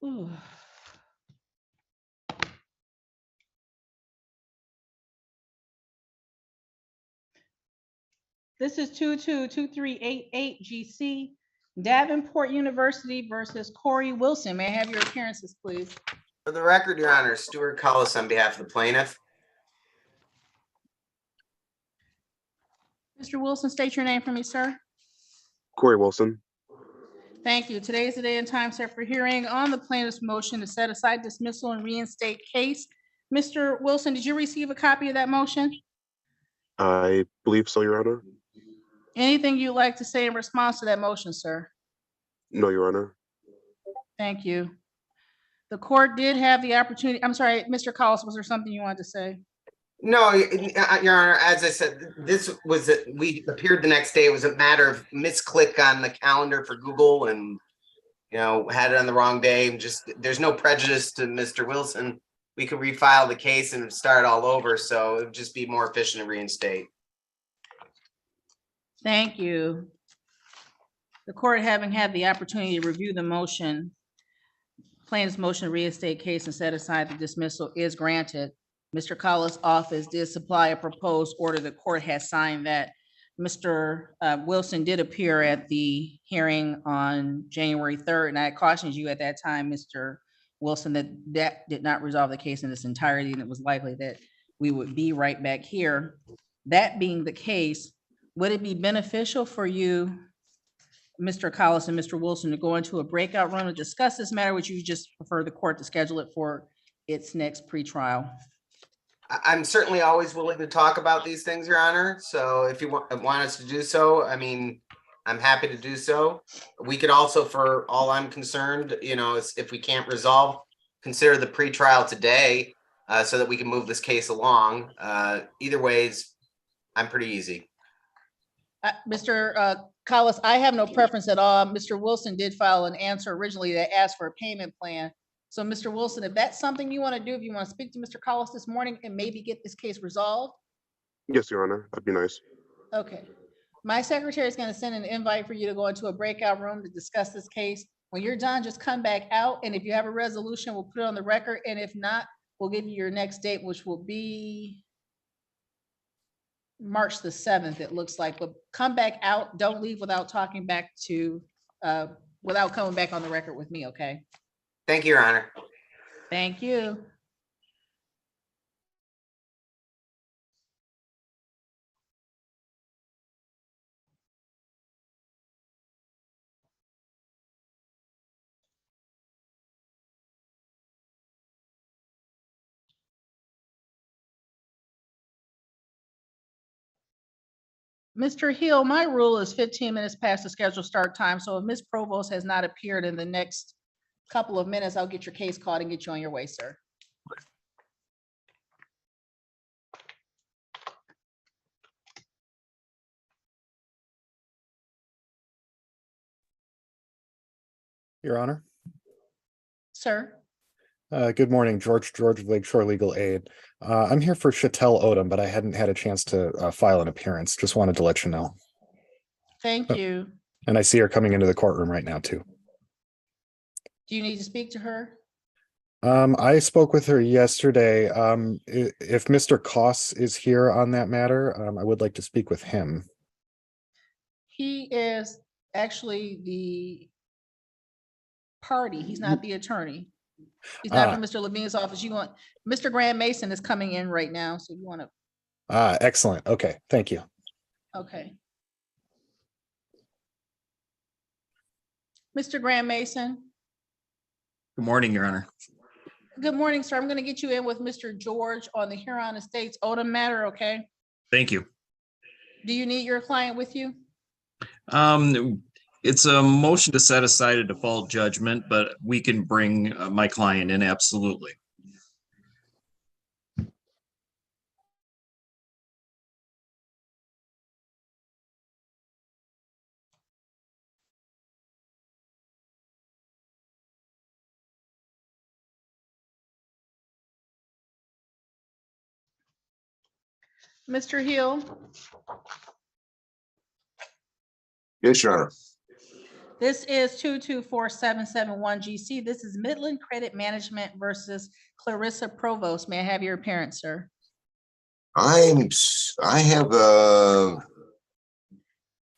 Ooh. This is 222388 GC, Davenport University versus Corey Wilson. May I have your appearances, please? For the record, Your Honor, Stuart Cullis on behalf of the plaintiff. Mr. Wilson, state your name for me, sir. Corey Wilson. Thank you. Today is the day and time set for hearing on the plaintiff's motion to set aside dismissal and reinstate case. Mr. Wilson, did you receive a copy of that motion? I believe so, Your Honor. Anything you'd like to say in response to that motion, sir? No, Your Honor. Thank you. The court did have the opportunity. I'm sorry, Mr. Collis, was there something you wanted to say? No, Your Honor, as I said, we appeared the next day. It was a matter of misclick on the calendar for Google and, had it on the wrong day. There's no prejudice to Mr. Wilson. We could refile the case and start all over. So it would just be more efficient to reinstate. Thank you. The court, having had the opportunity to review the motion, plaintiff's motion to reinstate case and set aside the dismissal is granted. Mr. Collis' office did supply a proposed order. The court has signed that. Mr. Wilson did appear at the hearing on January 3rd, and I cautioned you at that time, Mr. Wilson, that did not resolve the case in its entirety, and it was likely that we would be right back here. That being the case, would it be beneficial for you, Mr. Collis and Mr. Wilson, to go into a breakout room to discuss this matter? Would you just prefer the court to schedule it for its next pretrial? I'm certainly always willing to talk about these things, Your Honor. So if you want us to do so, I'm happy to do so. We could also, for all I'm concerned, if we can't resolve, consider the pretrial today so that we can move this case along. Either ways, I'm pretty easy. Mr. Collis, I have no preference at all. Mr. Wilson did file an answer originally that asked for a payment plan. So Mr. Wilson, if that's something you want to do, if you want to speak to Mr. Collis this morning and maybe get this case resolved. Yes, Your Honor. That'd be nice. Okay. My secretary is going to send an invite for you to go into a breakout room to discuss this case. When you're done, just come back out. And if you have a resolution, we'll put it on the record. And if not, we'll give you your next date, which will be March the 7th, it looks like. But come back out. Don't leave without talking back to, without coming back on the record with me, okay? Thank you, Your Honor. Thank you. Mr. Hill, my rule is 15 minutes past the scheduled start time. So if Ms. Provost has not appeared in the next couple of minutes, I'll get your case called and get you on your way, sir. Your Honor. Sir. Good morning, George of Lakeshore Legal Aid. I'm here for Chattel Odom, but I hadn't had a chance to file an appearance. Just wanted to let you know. Thank you. And I see her coming into the courtroom right now, too. Do you need to speak to her? I spoke with her yesterday. If Mr. Koss is here on that matter, I would like to speak with him. He is actually the party. He's not the attorney. He's not from Mr. Levine's office. You want Mr. Graham Mason is coming in right now, so you want to. Excellent. Okay, thank you. Okay. Mr. Graham Mason. Good morning, Your Honor. Good morning, sir. I'm going to get you in with Mr. George on the Huron Estates Odom matter, okay? Thank you. Do you need your client with you? It's a motion to set aside a default judgment, but we can bring my client in, absolutely. Mr. Hill, Yes, Your Honor. this is 224771 GC. This is Midland Credit Management versus Clarissa Provost. May I have your appearance, sir? I have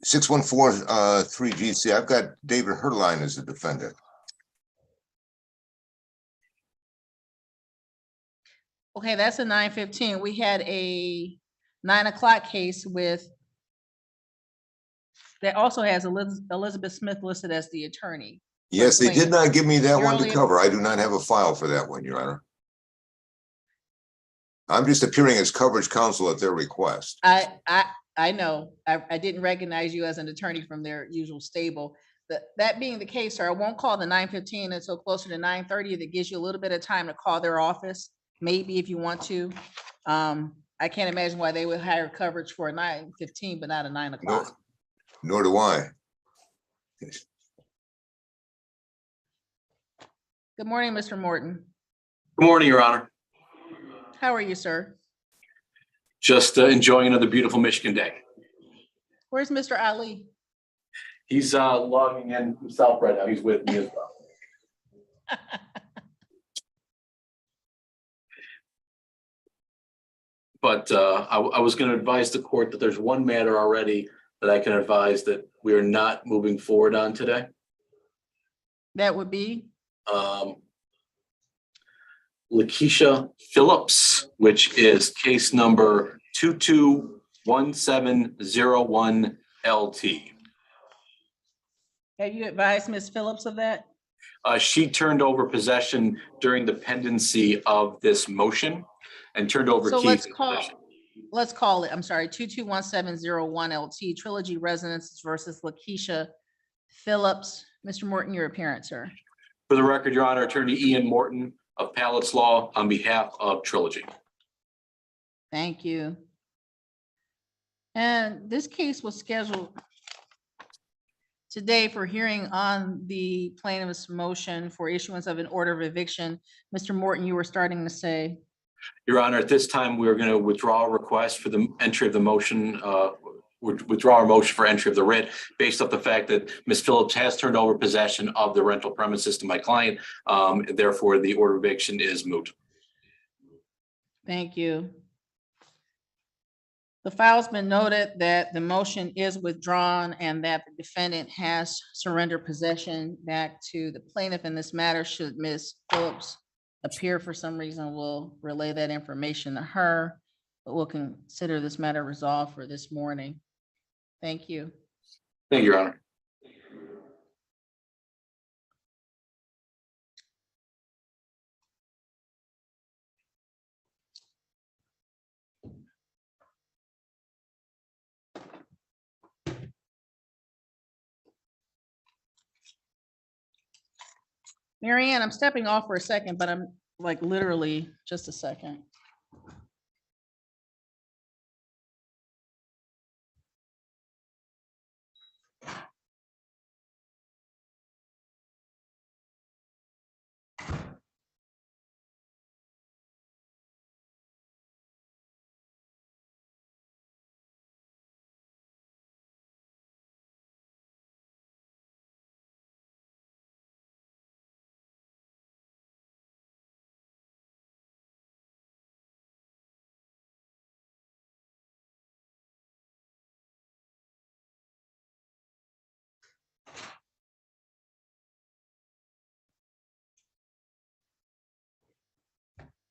6143 GC. I've got David Herline as the defendant. Okay, that's a 9:15. We had a 9 o'clock case with that also has Elizabeth Smith listed as the attorney. Yes, they did not give me that You're one to only- cover. I do not have a file for that one, Your Honor. I'm just appearing as coverage counsel at their request. I know. I didn't recognize you as an attorney from their usual stable. That being the case, sir, I won't call the 9:15 until closer to 9:30. That gives you a little bit of time to call their office, maybe if you want to. I can't imagine why they would hire coverage for a 9:15, but not a 9 No, o'clock. nor do I. Good morning, Mr. Morton. Good morning, Your Honor. How are you, sir? Just enjoying another beautiful Michigan day. Where's Mr. Ali? He's logging in himself right now. He's with me as well. But I was going to advise the court that there's one matter already that I can advise that we are not moving forward on today. That would be? Lakeisha Phillips, which is case number 221701 LT. Have you advised Ms. Phillips of that? She turned over possession during the pendency of this motion and turned over So keys. in possession. let's call it, I'm sorry, 221701 LT, Trilogy Residences versus Lakeisha Phillips. Mr. Morton, your appearance, sir. For the record, Your Honor, Attorney Ian Morton of Pallets Law on behalf of Trilogy. Thank you. And this case was scheduled today for hearing on the plaintiff's motion for issuance of an order of eviction. Mr. Morton, you were starting to say, Your Honor, at this time, we are going to withdraw a request for the entry of the motion, withdraw our motion for entry of the writ based off the fact that Ms. Phillips has turned over possession of the rental premises to my client. Therefore, the order of eviction is moot. thank you. The file's been noted that the motion is withdrawn and that the defendant has surrendered possession back to the plaintiff in this matter. Should Ms. Phillips appear for some reason, we'll relay that information to her, but we'll consider this matter resolved for this morning. Thank you. Thank you, Your Honor. Mary Ann, I'm stepping off for a second, but I'm like literally just a second.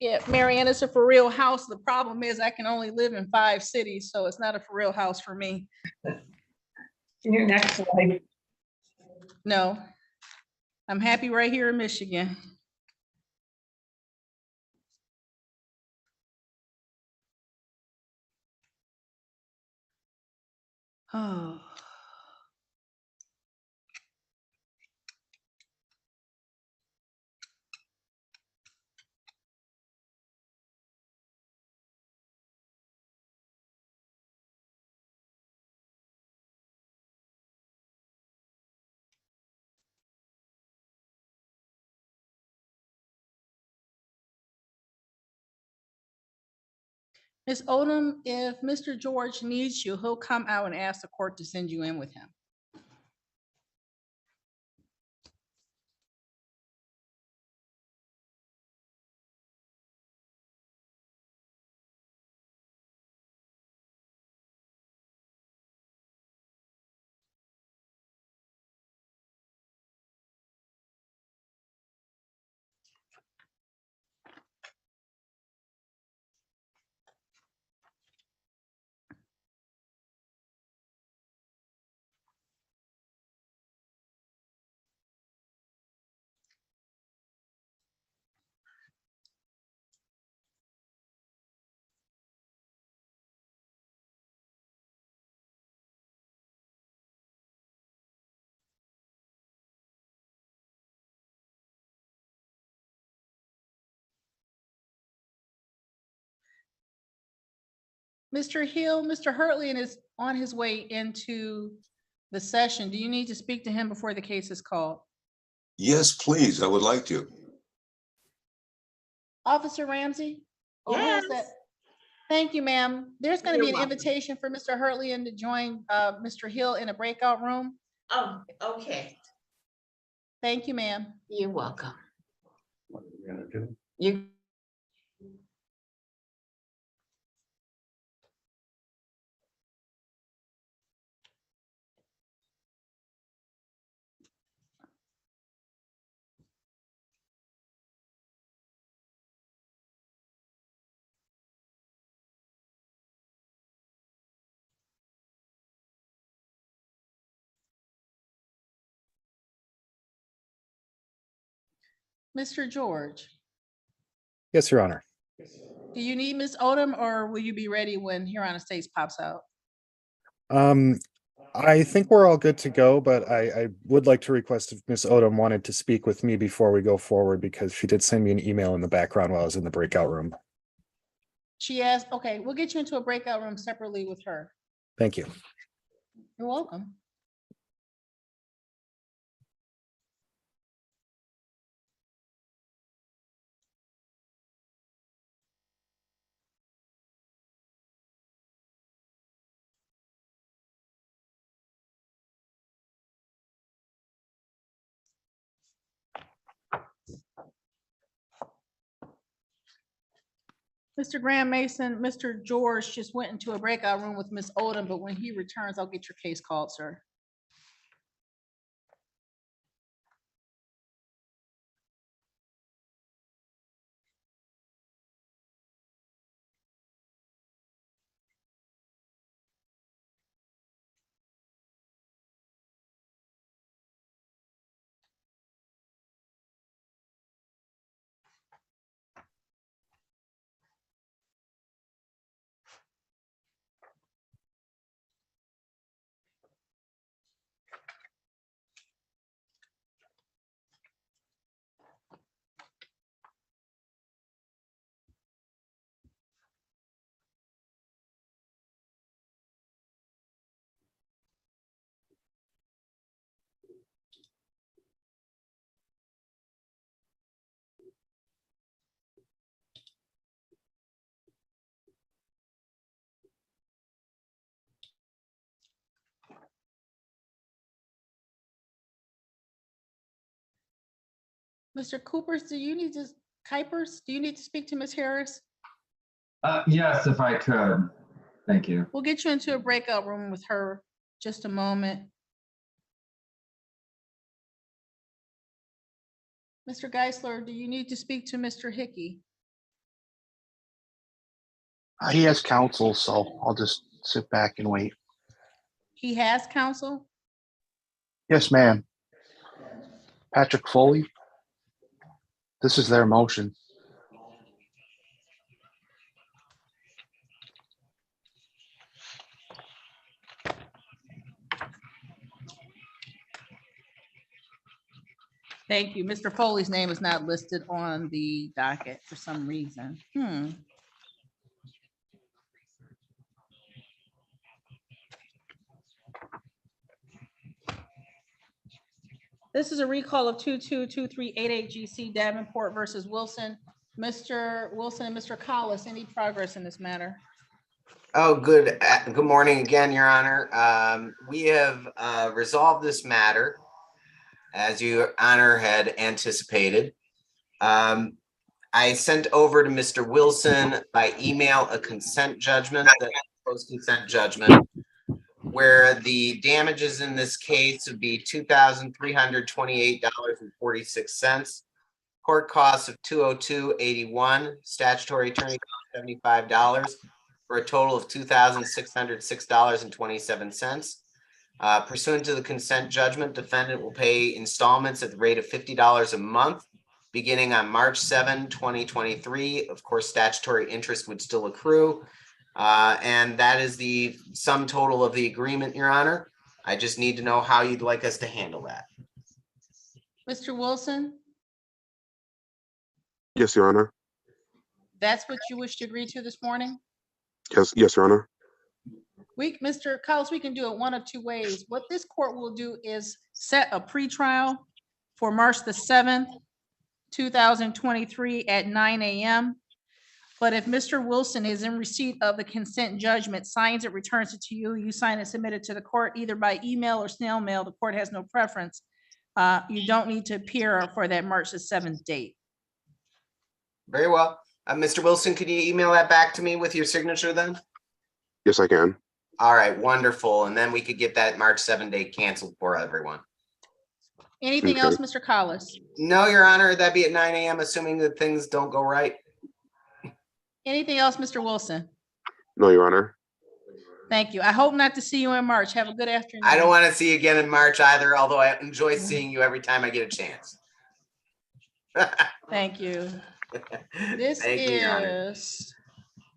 Yeah, Mary Ann, it's a for real house. The problem is I can only live in 5 cities, so it's not a for real house for me. In your next life. No, I'm happy right here in Michigan. Oh. Ms. Odom, if Mr. George needs you, he'll come out and ask the court to send you in with him. Mr. Hill, Mr. Hurtlian is on his way into the session. Do you need to speak to him before the case is called? Yes, please. I would like to. Officer Ramsey? Or who is that? Thank you, ma'am. There's going to be an invitation for Mr. Hurtlian to join Mr. Hill in a breakout room. Oh, okay. Thank you, ma'am. You're welcome. What are we gonna do? You. Mr. George, Yes, Your Honor. do you need Ms. Odom or will you be ready when Huron Estates pops out? I think we're all good to go, but I would like to request if Ms. Odom wanted to speak with me before we go forward, because she did send me an email in the background while I was in the breakout room. She asked, okay, we'll get you into a breakout room separately with her. Thank you. You're welcome. Mr. Graham Mason, Mr. George just went into a breakout room with Ms. Odom, but when he returns, I'll get your case called, sir. Mr. Kuipers, do you need to speak to Ms. Harris? Yes, if I could. Thank you. We'll get you into a breakout room with her. Just a moment. Mr. Geisler, do you need to speak to Mr. Hickey? He has counsel, so I'll just sit back and wait. He has counsel? Yes, ma'am. Patrick Foley. This is their motion. Thank you. Mr. Foley's name is not listed on the docket for some reason. This is a recall of 222388 GC Davenport versus Wilson. Mr. Wilson and Mr. Collis, any progress in this matter? Oh, good. Good morning again, Your Honor. We have resolved this matter as Your Honor had anticipated. I sent over to Mr. Wilson by email a consent judgment, the post consent judgment, where the damages in this case would be $2,328.46. Court costs of $202.81, statutory attorney cost $75, for a total of $2,606.27. Pursuant to the consent judgment, defendant will pay installments at the rate of $50 a month, beginning on March 7, 2023. Of course, statutory interest would still accrue. And that is the sum total of the agreement, Your Honor. I just need to know how you'd like us to handle that. Mr. Wilson, Yes, Your Honor. that's what you wish to agree to this morning? Yes, Your Honor. Mr. Collins, we can do it one of two ways. What this court will do is set a pretrial for March the 7th, 2023 at 9 a.m. But if Mr. Wilson is in receipt of the consent judgment, signs it, returns it to you, you sign it, submit it to the court either by email or snail mail, the court has no preference. You don't need to appear for that March the 7th date. Very well. Mr. Wilson, could you email that back to me with your signature then? Yes, I can. All right, wonderful. And then we could get that March 7 date canceled for everyone. Anything Okay. else, Mr. Collis? No, Your Honor, that'd be at 9 a.m., assuming that things don't go right. Anything else, Mr. Wilson? No, Your Honor. Thank you. I hope not to see you in March. Have a good afternoon. I don't want to see you again in March either, although I enjoy seeing you every time I get a chance. Thank you. This Thank you, Your Honor. is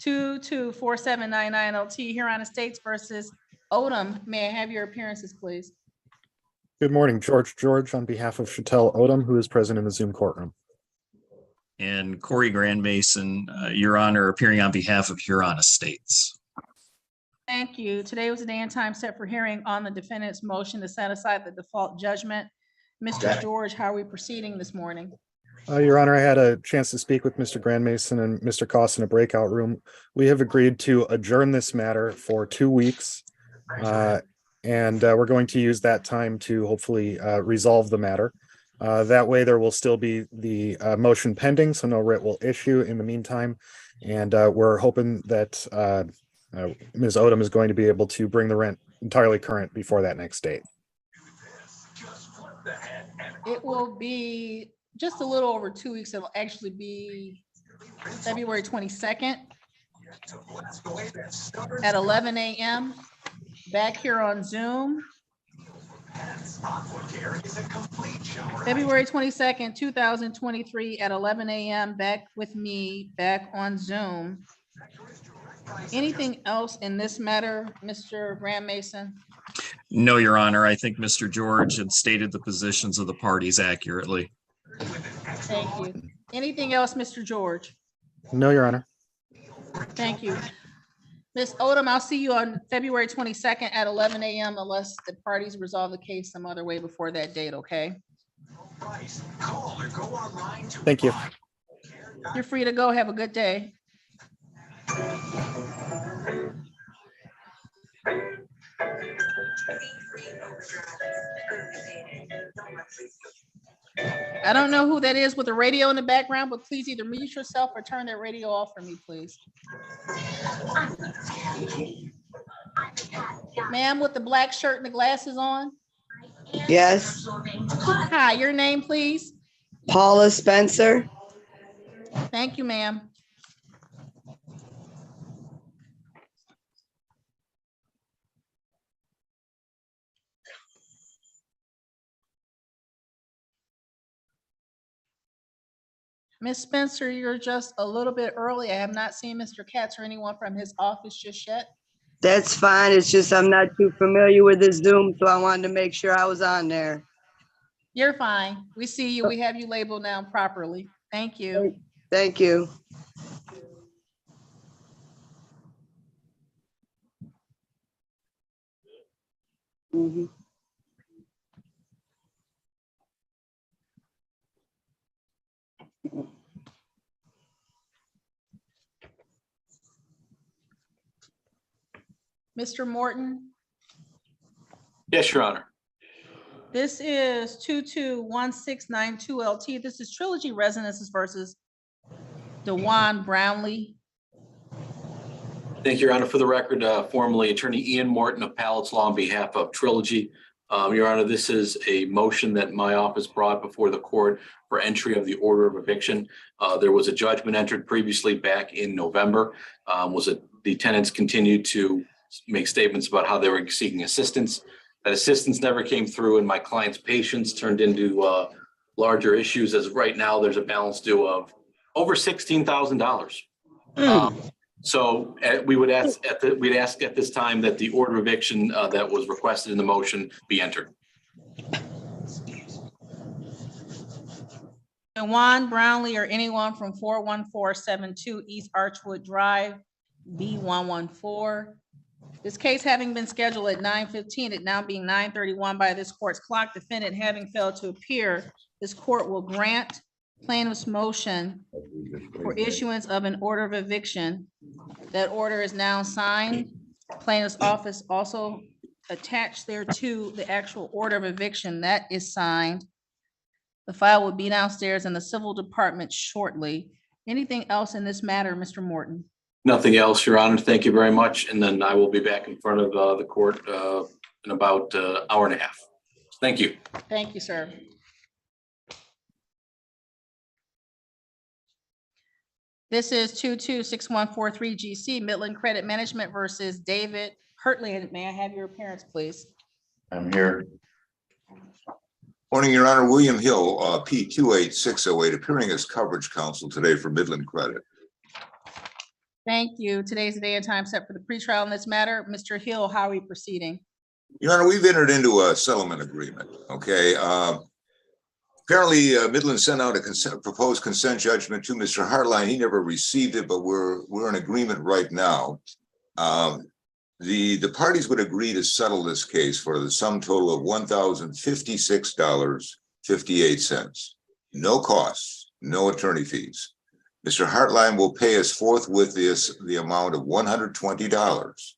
224799LT Huron Estates versus Odom. May I have your appearances, please? Good morning, George on behalf of Chattel Odom, who is present in the Zoom courtroom. And Corey Grand Mason, Your Honor, appearing on behalf of Huron Estates. Thank you. Today was the day and time set for hearing on the defendant's motion to set aside the default judgment. Mr. George, how are we proceeding this morning? Your Honor, I had a chance to speak with Mr. Grand Mason and Mr. Koss in a breakout room. We have agreed to adjourn this matter for 2 weeks. And we're going to use that time to hopefully resolve the matter. That way there will still be the motion pending, so no writ will issue in the meantime. And we're hoping that Ms. Odom is going to be able to bring the rent entirely current before that next date. It will be just a little over 2 weeks. It'll actually be February 22nd at 11 a.m. back here on Zoom. February 22nd, 2023 at 11 a.m. back with me, back on Zoom. Anything else in this matter, Mr. Grand Mason? No, Your Honor, I think Mr. George had stated the positions of the parties accurately. Thank you. Anything else, Mr. George? No, Your Honor. Thank you. Ms. Odom, I'll see you on February 22nd at 11 a.m. unless the parties resolve the case some other way before that date, okay? Thank you. You're free to go. Have a good day. I don't know who that is with the radio in the background, but please either mute yourself or turn that radio off for me, please. Ma'am with the black shirt and the glasses on? Yes, Hi, your name, please? Paula Spencer. Thank you, ma'am. Ms. Spencer, you're just a little bit early. I have not seen Mr. Katz or anyone from his office just yet. That's fine. It's just I'm not too familiar with this Zoom, so I wanted to make sure I was on there. You're fine. We see you. We have you labeled now properly. Thank you. Thank you. Mhm. Mr. Morton, Yes, Your Honor. this is 221692 LT. This is Trilogy Residences versus DeJuan Brownlee. Thank you, Your Honor. For the record, formerly Attorney Ian Morton of Palace Law on behalf of Trilogy. Your Honor, this is a motion that my office brought before the court for entry of the order of eviction. There was a judgment entered previously back in November. The tenants continued to make statements about how they were seeking assistance. That assistance never came through, and my client's patience turned into larger issues, as right now there's a balance due of over $16,000. So we would ask we'd ask at this time that the order of eviction that was requested in the motion be entered. DeJuan Brownlee or anyone from 41472 East Archwood Drive, B114. This case having been scheduled at 9:15, it now being 9:31 by this court's clock, defendant having failed to appear, this court will grant plaintiff's motion for issuance of an order of eviction. That order is now signed. Plaintiff's office also attached thereto the actual order of eviction that is signed. The file will be downstairs in the civil department shortly. Anything else in this matter, Mr. Morton? Nothing else, Your Honor. Thank you very much. And then I will be back in front of the court in about an hour and a half. Thank you. Thank you, sir. This is 226143 GC Midland Credit Management versus David Hurtland. May I have your appearance, please? I'm here. Morning, Your Honor. William Hill, P28608, appearing as coverage counsel today for Midland Credit. Thank you. Today's the day and time set for the pretrial in this matter. Mr. Hill, how are we proceeding? Your Honor, we've entered into a settlement agreement, okay? Apparently, Midland sent out a proposed consent judgment to Mr. Hartline. He never received it, but we're in agreement right now. The parties would agree to settle this case for the sum total of $1,056.58. No costs, no attorney fees. Mr. Hartline will pay us forthwith the amount of $120.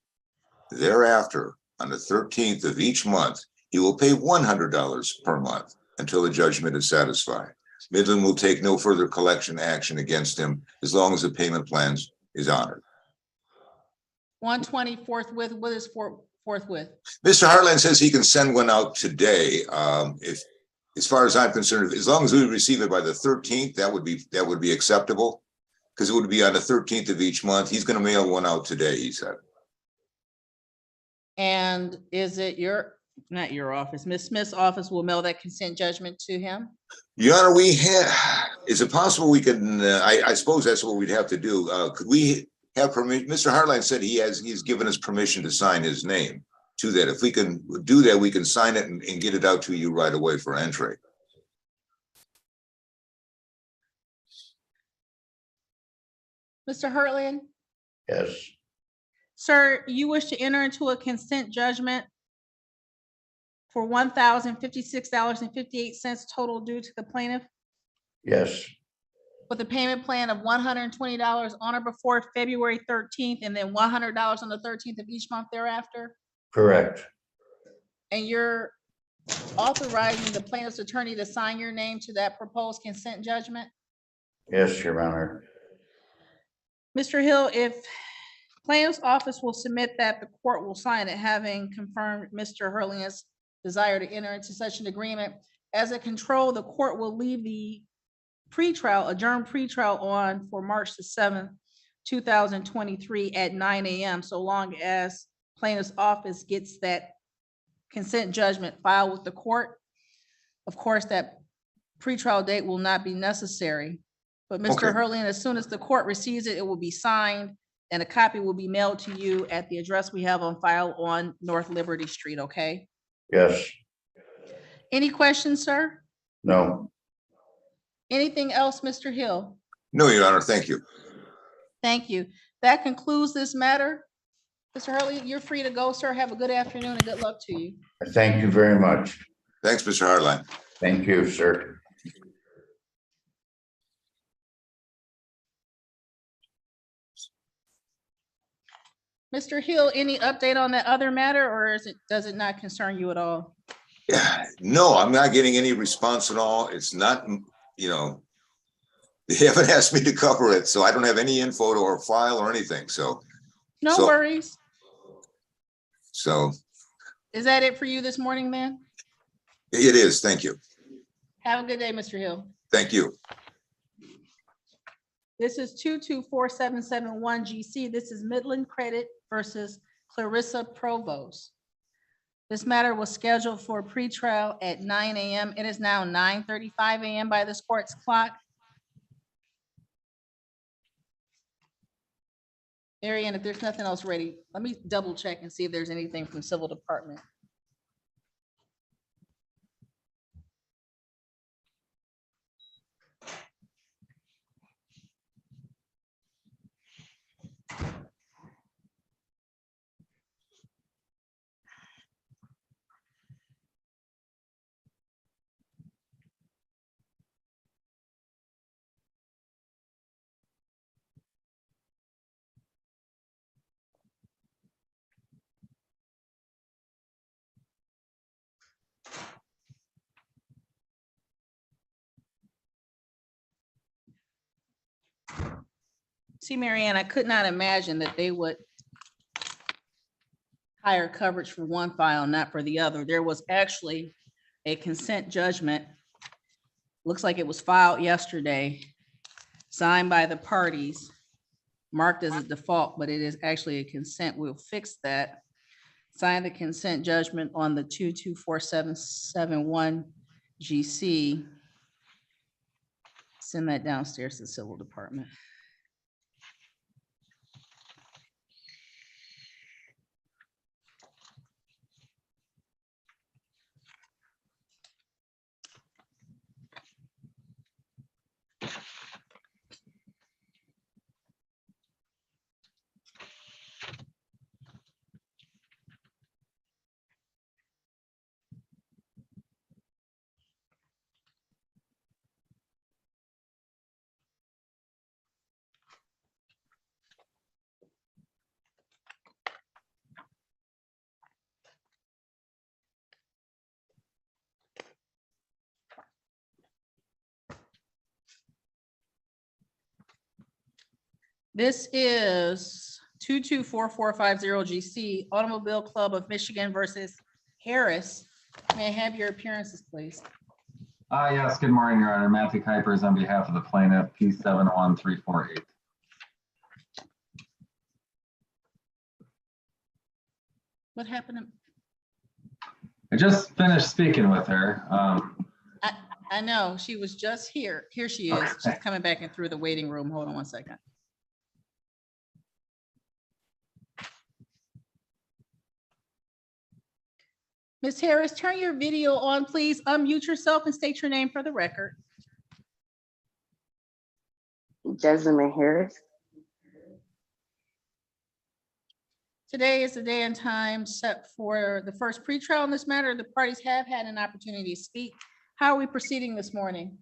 Thereafter, on the 13th of each month, he will pay $100 per month until the judgment is satisfied. Midland will take no further collection action against him as long as the payment plans is honored. 120 forthwith. What is forthwith? Mr. Hartline says he can send one out today. As far as I'm concerned, as long as we receive it by the 13th, that would be acceptable, because it would be on the 13th of each month. He's going to mail one out today, he said. And is it not your office, Ms. Smith's office will mail that consent judgment to him? Your Honor, is it possible we can, I suppose that's what we'd have to do. Could we have permission? Mr. Hartline said he's given us permission to sign his name to that. If we can do that, we can sign it and get it out to you right away for entry. Mr. Hurtland? Yes. Sir, you wish to enter into a consent judgment for $1,056.58 total due to the plaintiff Yes. with a payment plan of $120 on or before February 13th and then $100 on the 13th of each month thereafter? Correct. And you're authorizing the plaintiff's attorney to sign your name to that proposed consent judgment? Yes, Your Honor. Mr. Hill, if plaintiff's office will submit that, the court will sign it, having confirmed Mr. Hurtland's desire to enter into such an agreement. As a control, the court will leave the adjourned pretrial on for March the 7th, 2023 at 9 a.m. so long as plaintiff's office gets that consent judgment filed with the court. Of course, that pretrial date will not be necessary. But Mr. Hurtland, as soon as the court receives it, it will be signed and a copy will be mailed to you at the address we have on file on North Liberty Street, okay? Yes. Any questions, sir? No. Anything else, Mr. Hill? No, Your Honor. Thank you. Thank you. That concludes this matter. Mr. Hurley, you're free to go, sir. Have a good afternoon and good luck to you. Thank you very much. Thanks, Mr. Hartline. Thank you, sir. Mr. Hill, any update on that other matter, or does it not concern you at all? Yeah, no, I'm not getting any response at all. It's not, they haven't asked me to cover it, so I don't have any info or file or anything. So No worries. Is that it for you this morning, then? It is. Thank you. Have a good day, Mr. Hill. Thank you. This is 224771 GC. This is Midland Credit versus Clarissa Provost. This matter was scheduled for pretrial at 9 a.m. It is now 9:35 a.m. by this court's clock. Marianne, if there's nothing else ready, let me double check and see if there's anything from Civil Department. See, Marianne, I could not imagine that they would hire coverage for one file, not for the other. There was actually a consent judgment. Looks like it was filed yesterday, signed by the parties, marked as a default, but it is actually a consent. We'll fix that. Sign the consent judgment on the 224771 GC. Send that downstairs to the Civil Department. This is 224450 GC Automobile Club of Michigan versus Harris. May I have your appearances, please? Yes, good morning, Your Honor. Matthew Kuipers on behalf of the plaintiff, P71348. What happened? I just finished speaking with her. I know, she was just here. Here she is. She's Okay. coming back in through the waiting room. Hold on one second. Ms. Harris, turn your video on, please. Unmute yourself and state your name for the record. Jessamine Harris. Today is the day and time set for the first pretrial in this matter. The parties have had an opportunity to speak. How are we proceeding this morning?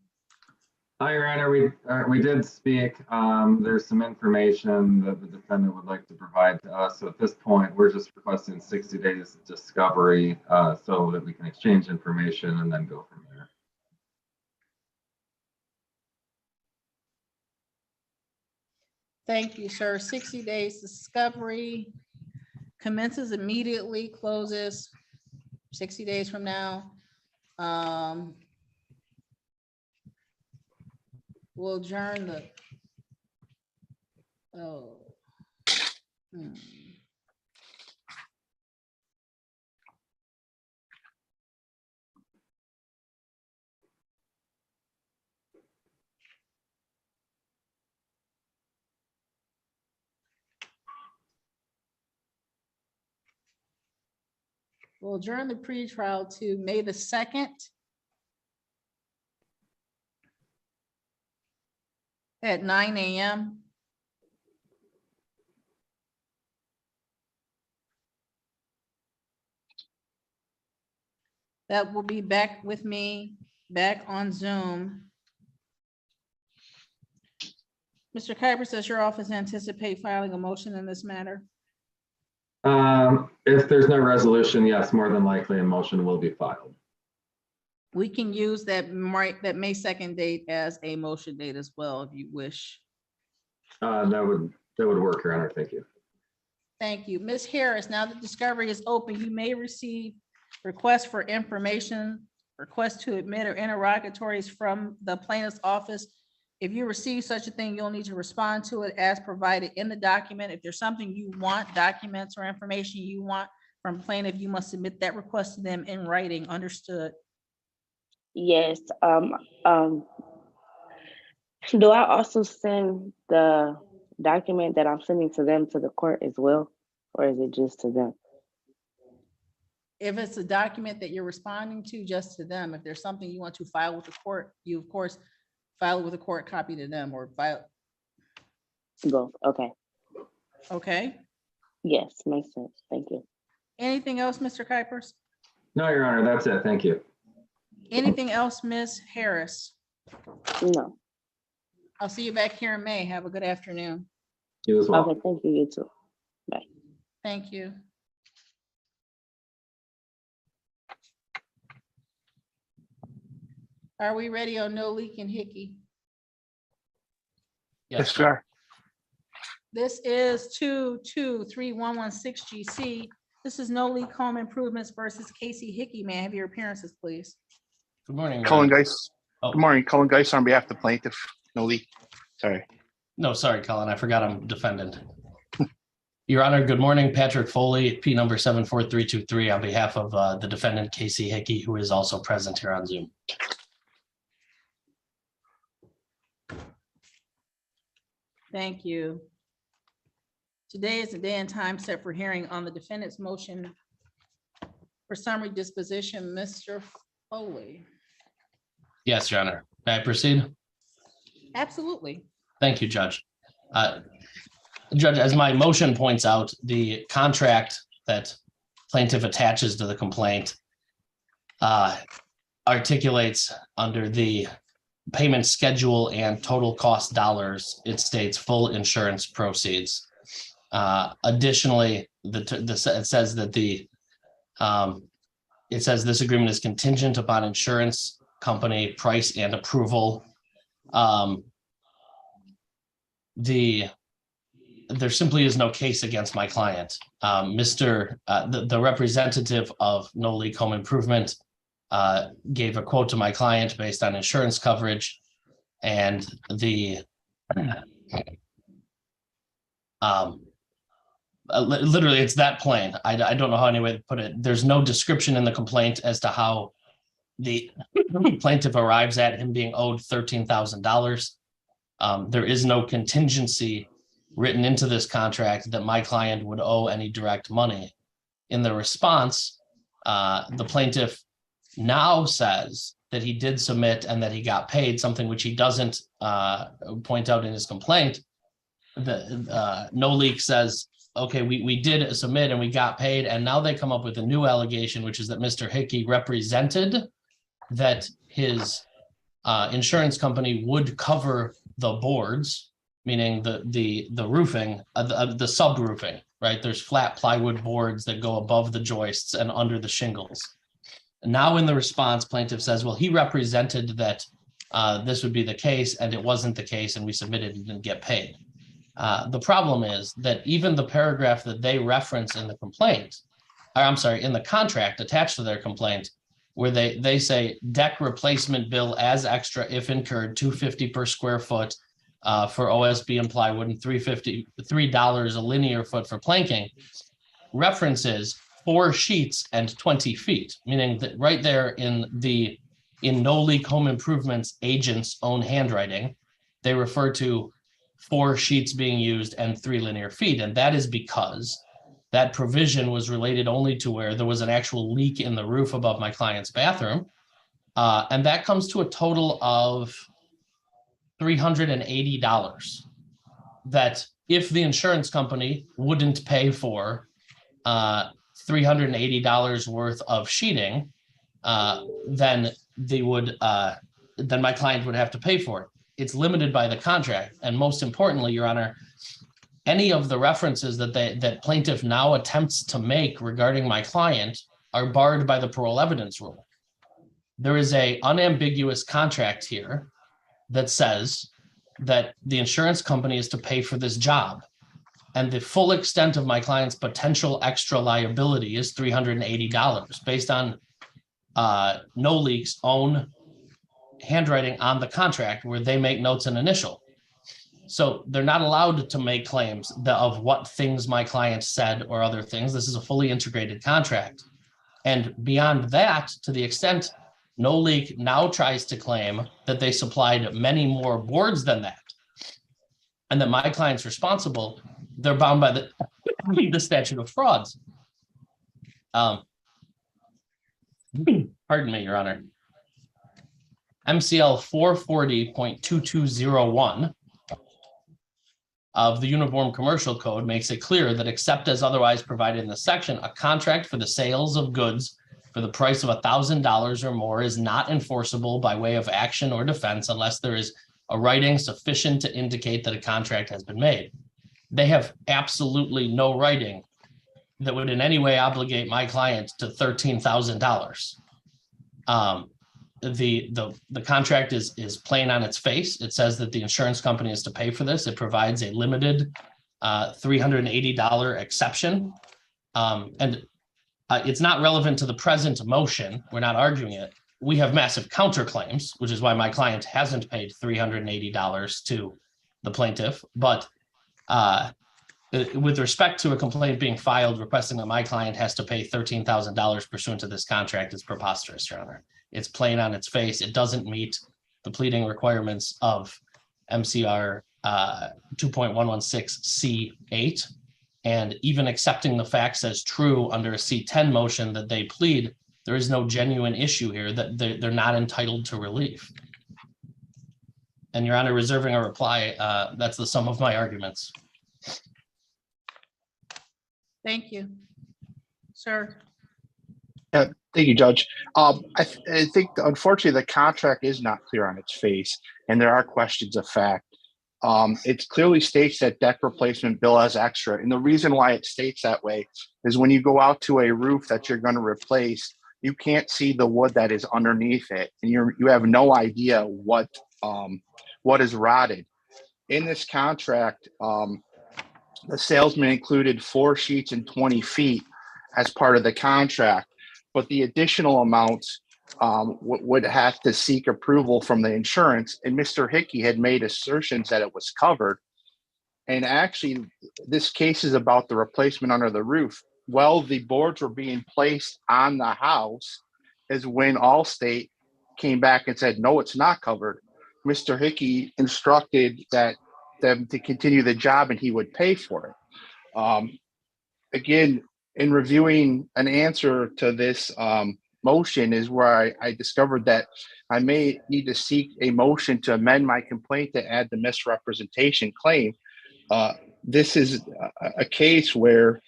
Your Honor, we did speak. There's some information that the defendant would like to provide to us. So at this point, we're just requesting 60 days of discovery so that we can exchange information and then go from there. Thank you, sir. 60 days discovery commences immediately, closes 60 days from now. We'll adjourn the, we'll adjourn the pretrial to May the 2nd. At 9 a.m. That will be back with me, back on Zoom. Mr. Kuipers, does your office anticipate filing a motion in this matter? If there's no resolution, yes, more than likely a motion will be filed. We can use that May 2nd date as a motion date as well, if you wish. That would work, Your Honor. Thank you. Thank you. Ms. Harris, now that discovery is open, you may receive requests for information, requests to admit or interrogatories from the plaintiff's office. If you receive such a thing, you'll need to respond to it as provided in the document. If there's something you want, documents or information you want from plaintiff, you must submit that request to them in writing. Understood? Yes. Do I also send the document that I'm sending to them to the court as well? Or is it just to them? If it's a document that you're responding to, just to them. If there's something you want to file with the court, you of course file it with a court copy to them or file. Both. Okay. Okay. Yes, makes sense. Thank you. Anything else, Mr. Kuipers? No, Your Honor, that's it. Thank you. Anything else, Ms. Harris? No. I'll see you back here in May. Have a good afternoon. You as well. Okay, thank you. You too. Bye. Thank you. Are we ready on No Leak and Hickey? Yes, we are. This is 2231116 GC. This is No Leak Home Improvements versus Casey Hickey. May I have your appearances, please? Good morning. Colin Geis. Oh. Good morning, Colin Geis on behalf of the plaintiff, no leak. Sorry. No, sorry, Colin. I forgot I'm defendant. Your Honor, good morning. Patrick Foley, P number 74323 on behalf of the defendant Casey Hickey, who is also present here on Zoom. Thank you. Today is the day and time set for hearing on the defendant's motion for summary disposition. Mr. Foley. Yes, Your Honor. May I proceed? Absolutely. Thank you, Judge. Judge, as my motion points out, the contract that plaintiff attaches to the complaint articulates under the payment schedule and total cost dollars, it states full insurance proceeds. Additionally, it says that it says this agreement is contingent upon insurance company price and approval. There simply is no case against my client. The representative of No Leak Home Improvement gave a quote to my client based on insurance coverage, and literally it's that plain. I don't know how any way to put it. There's no description in the complaint as to how the plaintiff arrives at him being owed $13,000. There is no contingency written into this contract that my client would owe any direct money. In the response, the plaintiff now says that he did submit and that he got paid, something which he doesn't point out in his complaint. No Leak says, okay, we did submit and we got paid, and now they come up with a new allegation, which is that Mr. Hickey represented that his insurance company would cover the boards, meaning the roofing, the sub-roofing, right? There's flat plywood boards that go above the joists and under the shingles. Now in the response, plaintiff says, well, he represented that this would be the case, and it wasn't the case, and we submitted and didn't get paid. The problem is that even the paragraph that they reference in the complaint, or I'm sorry, in the contract attached to their complaint, where they say deck replacement bill as extra if incurred, $250 per square foot for OSB and plywood, and $3 a linear foot for planking, references 4 sheets and 20 feet, meaning that right there in No Leak Home Improvements agent's own handwriting, they refer to 4 sheets being used and 3 linear feet. And that is because that provision was related only to where there was an actual leak in the roof above my client's bathroom. And that comes to a total of $380 that if the insurance company wouldn't pay for $380 worth of sheeting, then my client would have to pay for it. It's limited by the contract. And most importantly, Your Honor, any of the references that plaintiff now attempts to make regarding my client are barred by the parole evidence rule. There is a unambiguous contract here that says that the insurance company is to pay for this job. And the full extent of my client's potential extra liability is $380 based on No Leak's own handwriting on the contract where they make notes and initial. So they're not allowed to make claims of what things my client said or other things. This is a fully integrated contract. And beyond that, to the extent No Leak now tries to claim that they supplied many more boards than that, and that my client's responsible, they're bound by the statute of frauds. Pardon me, Your Honor. MCL 440.2201 of the Uniform Commercial Code makes it clear that except as otherwise provided in the section, a contract for the sales of goods for the price of $1,000 or more is not enforceable by way of action or defense unless there is a writing sufficient to indicate that a contract has been made. They have absolutely no writing that would in any way obligate my client to $13,000. The contract is plain on its face. It says that the insurance company is to pay for this. It provides a limited $380 exception. It's not relevant to the present motion. We're not arguing it. We have massive counterclaims, which is why my client hasn't paid $380 to the plaintiff. But with respect to a complaint being filed requesting that my client has to pay $13,000 pursuant to this contract is preposterous, Your Honor. It's plain on its face. It doesn't meet the pleading requirements of MCR 2.116C8. And even accepting the facts as true under a C10 motion that they plead, there is no genuine issue here that they're not entitled to relief. And Your Honor, reserving a reply, that's the sum of my arguments. Thank you. Sir. Yeah, thank you, Judge. I think unfortunately the contract is not clear on its face, and there are questions of fact. It clearly states that deck replacement bill as extra, and the reason why it states that way is when you go out to a roof that you're going to replace, you can't see the wood that is underneath it, and you have no idea what is rotted. In this contract, the salesman included 4 sheets and 20 feet as part of the contract, but the additional amounts would have to seek approval from the insurance. And Mr. Hickey had made assertions that it was covered. And actually, this case is about the replacement under the roof. Well, the boards were being placed on the house is when Allstate came back and said, no, it's not covered. Mr. Hickey instructed them to continue the job and he would pay for it. Again, in reviewing an answer to this motion is where I discovered that I may need to seek a motion to amend my complaint to add the misrepresentation claim. This is a case where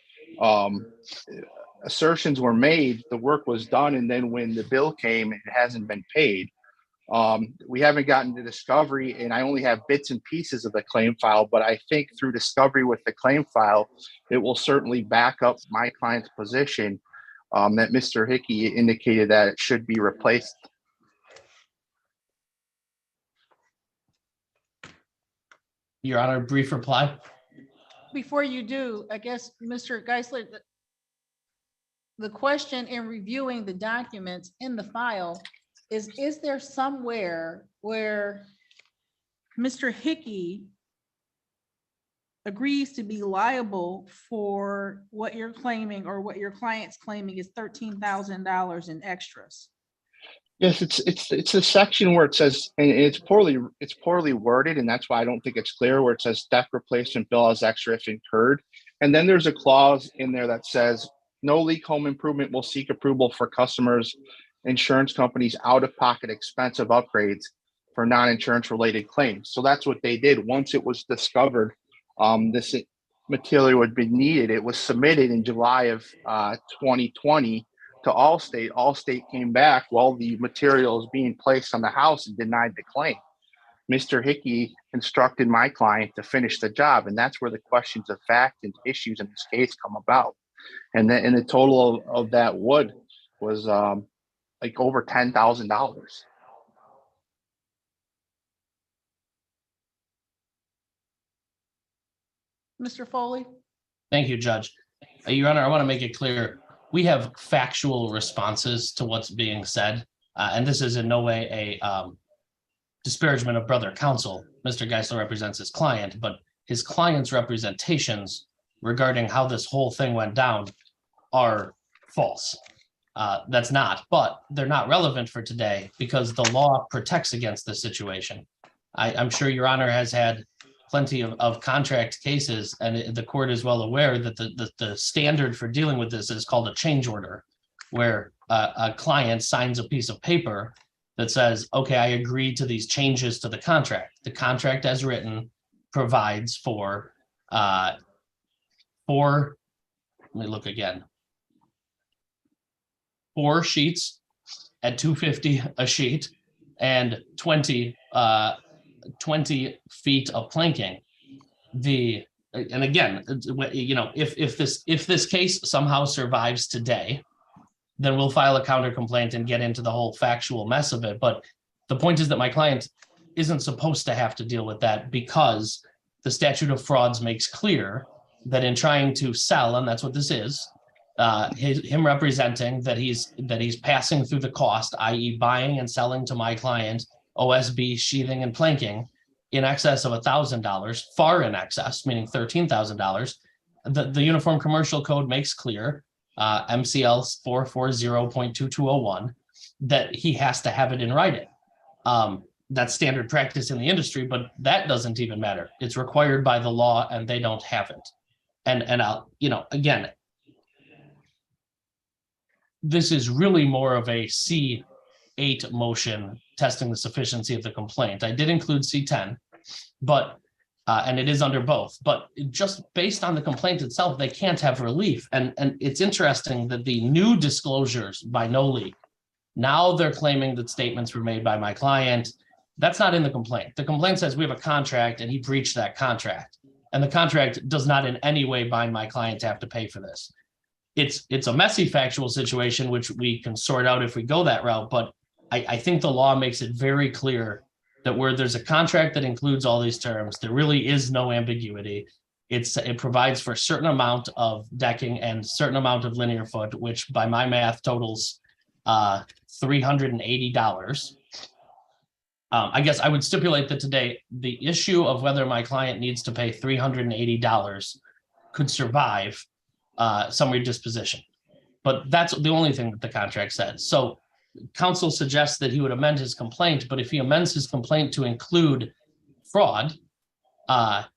assertions were made, the work was done, and then when the bill came, it hasn't been paid. We haven't gotten to discovery, and I only have bits and pieces of the claim file, but I think through discovery with the claim file, it will certainly back up my client's position that Mr. Hickey indicated that it should be replaced. Your Honor, brief reply. Before you do, I guess, Mr. Geisler, the question in reviewing the documents in the file is there somewhere where Mr. Hickey agrees to be liable for what you're claiming or what your client's claiming is $13,000 in extras? Yes, it's a section where it says, and it's poorly worded, and that's why I don't think it's clear, where it says deck replacement bill as extra if incurred. And then there's a clause in there that says No Leak Home Improvement will seek approval for customers' insurance companies out-of-pocket expensive upgrades for non-insurance related claims. So that's what they did. Once it was discovered this material would be needed, it was submitted in July of 2020 to Allstate. Allstate came back while the material is being placed on the house and denied the claim. Mr. Hickey instructed my client to finish the job, and that's where the questions of fact and issues in this case come about. And the total of that wood was like over $10,000. Mr. Foley? Thank you, Judge. Your Honor, I want to make it clear, we have factual responses to what's being said. And this is in no way a disparagement of brother counsel. Mr. Geisler represents his client, but his client's representations regarding how this whole thing went down are false. That's not, but they're not relevant for today because the law protects against this situation. I'm sure Your Honor has had plenty of contract cases, and the court is well aware that the standard for dealing with this is called a change order, where a client signs a piece of paper that says, okay, I agree to these changes to the contract. The contract as written provides for let me look again. 4 sheets at $250 a sheet and 20 feet of planking. And again, you know, if this case somehow survives today, then we'll file a counter complaint and get into the whole factual mess of it. But the point is that my client isn't supposed to have to deal with that because the statute of frauds makes clear that in trying to sell, and that's what this is, him representing that he's passing through the cost, i.e. buying and selling to my client OSB sheathing and planking in excess of $1,000, far in excess, meaning $13,000. The Uniform Commercial Code makes clear, MCL 440.2201, that he has to have it in writing. That's standard practice in the industry, but that doesn't even matter. It's required by the law and they don't have it. And I'll, you know, again, this is really more of a C8 motion testing the sufficiency of the complaint. I did include C10, but and it is under both, but just based on the complaint itself, they can't have relief. And it's interesting that the new disclosures by No League, now they're claiming that statements were made by my client. That's not in the complaint. The complaint says we have a contract and he breached that contract. And the contract does not in any way bind my client to have to pay for this. It's a messy factual situation, which we can sort out if we go that route. But I think the law makes it very clear that where there's a contract that includes all these terms, there really is no ambiguity. It provides for a certain amount of decking and certain amount of linear foot, which by my math totals $380. I guess I would stipulate that today, the issue of whether my client needs to pay $380 could survive summary disposition. But that's the only thing that the contract says. So counsel suggests that he would amend his complaint, but if he amends his complaint to include fraud, that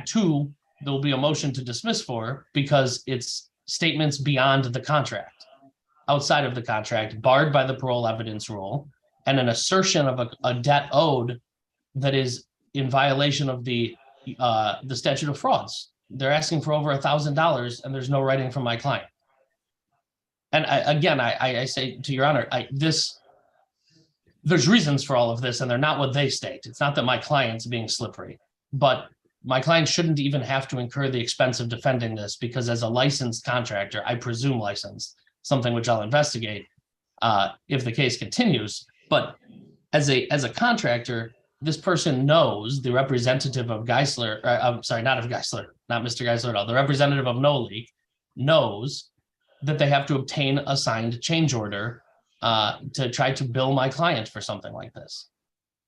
too, there'll be a motion to dismiss for because it's statements beyond the contract, outside of the contract, barred by the parole evidence rule, and an assertion of a debt owed that is in violation of the statute of frauds. They're asking for over $1,000 and there's no writing from my client. And I say to Your Honor, there's reasons for all of this and they're not what they state. It's not that my client's being slippery, but my client shouldn't even have to incur the expense of defending this because as a licensed contractor, I presume licensed, something which I'll investigate if the case continues. But as a contractor, this person knows, the representative of Geisler, I'm sorry, not of Geisler, not Mr. Geisler at all, the representative of No League knows that they have to obtain a signed change order to try to bill my client for something like this.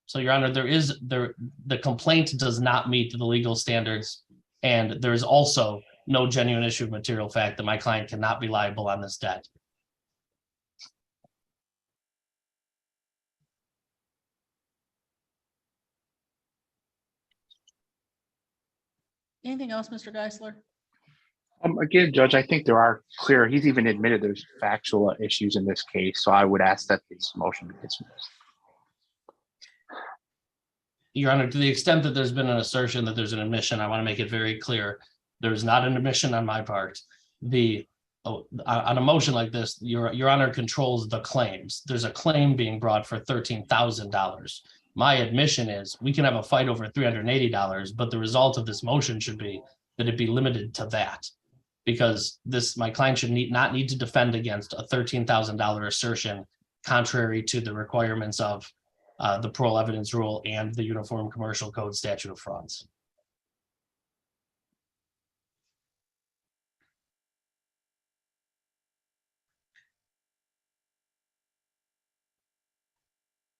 So Your Honor, the complaint does not meet the legal standards, and there is also no genuine issue of material fact that my client cannot be liable on this debt. Anything else, Mr. Geisler? Again, Judge, I think there are clear, he's even admitted there's factual issues in this case. So I would ask that this motion be dismissed. Your Honor, to the extent that there's been an assertion that there's an admission, I want to make it very clear. There's not an admission on my part. On a motion like this, Your Honor controls the claims. There's a claim being brought for $13,000. My admission is we can have a fight over $380, but the result of this motion should be that it be limited to that. Because my client should not need to defend against a $13,000 assertion contrary to the requirements of the parole evidence rule and the Uniform Commercial Code statute of frauds.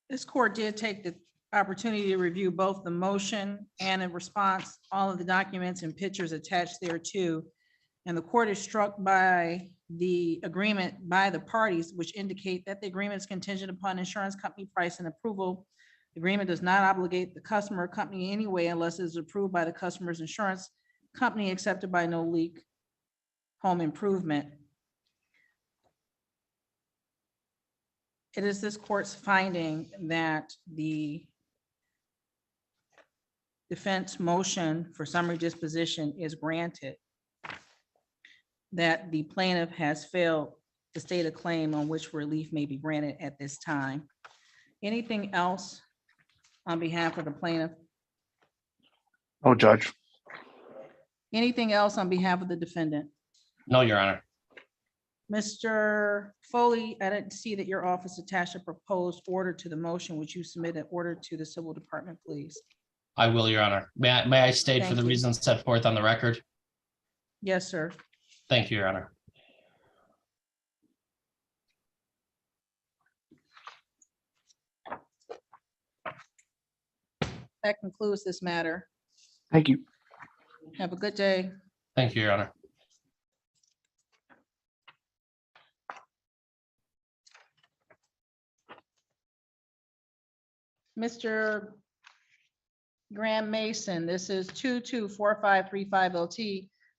This court did take the opportunity to review both the motion and in response, all of the documents and pictures attached thereto. And the court is struck by the agreement by the parties, which indicate that the agreement is contingent upon insurance company price and approval. The agreement does not obligate the customer or company in any way unless it is approved by the customer's insurance company, accepted by No Leak Home Improvement. It is this court's finding that the defense motion for summary disposition is granted, that the plaintiff has failed to state a claim on which relief may be granted at this time. Anything else on behalf of the plaintiff? Oh, Judge. Anything else on behalf of the defendant? No, Your Honor. Mr. Foley, I didn't see that your office attached a proposed order to the motion. Would you submit an order to the civil department, please? I will, Your Honor. May I state for Thank the you. reasons set forth on the record? Yes, sir. Thank you, Your Honor. That concludes this matter. Thank you. Have a good day. Thank you, Your Honor. Mr. Graham Mason, this is 224535 LT.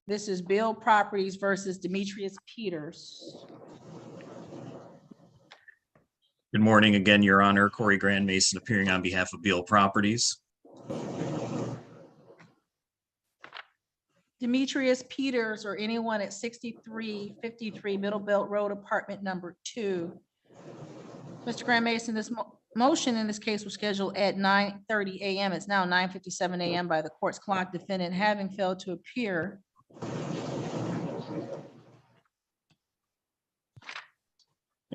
This is Bill Properties versus Demetrius Peters. Good morning again, Your Honor. Corey Grand Mason appearing on behalf of Beal Properties. Demetrius Peters or anyone at 6353 Middle Belt Road, apartment number 2. Mr. Graham Mason, this motion in this case was scheduled at 9:30 a.m. It's now 9:57 a.m. by the court's clock. Defendant having failed to appear.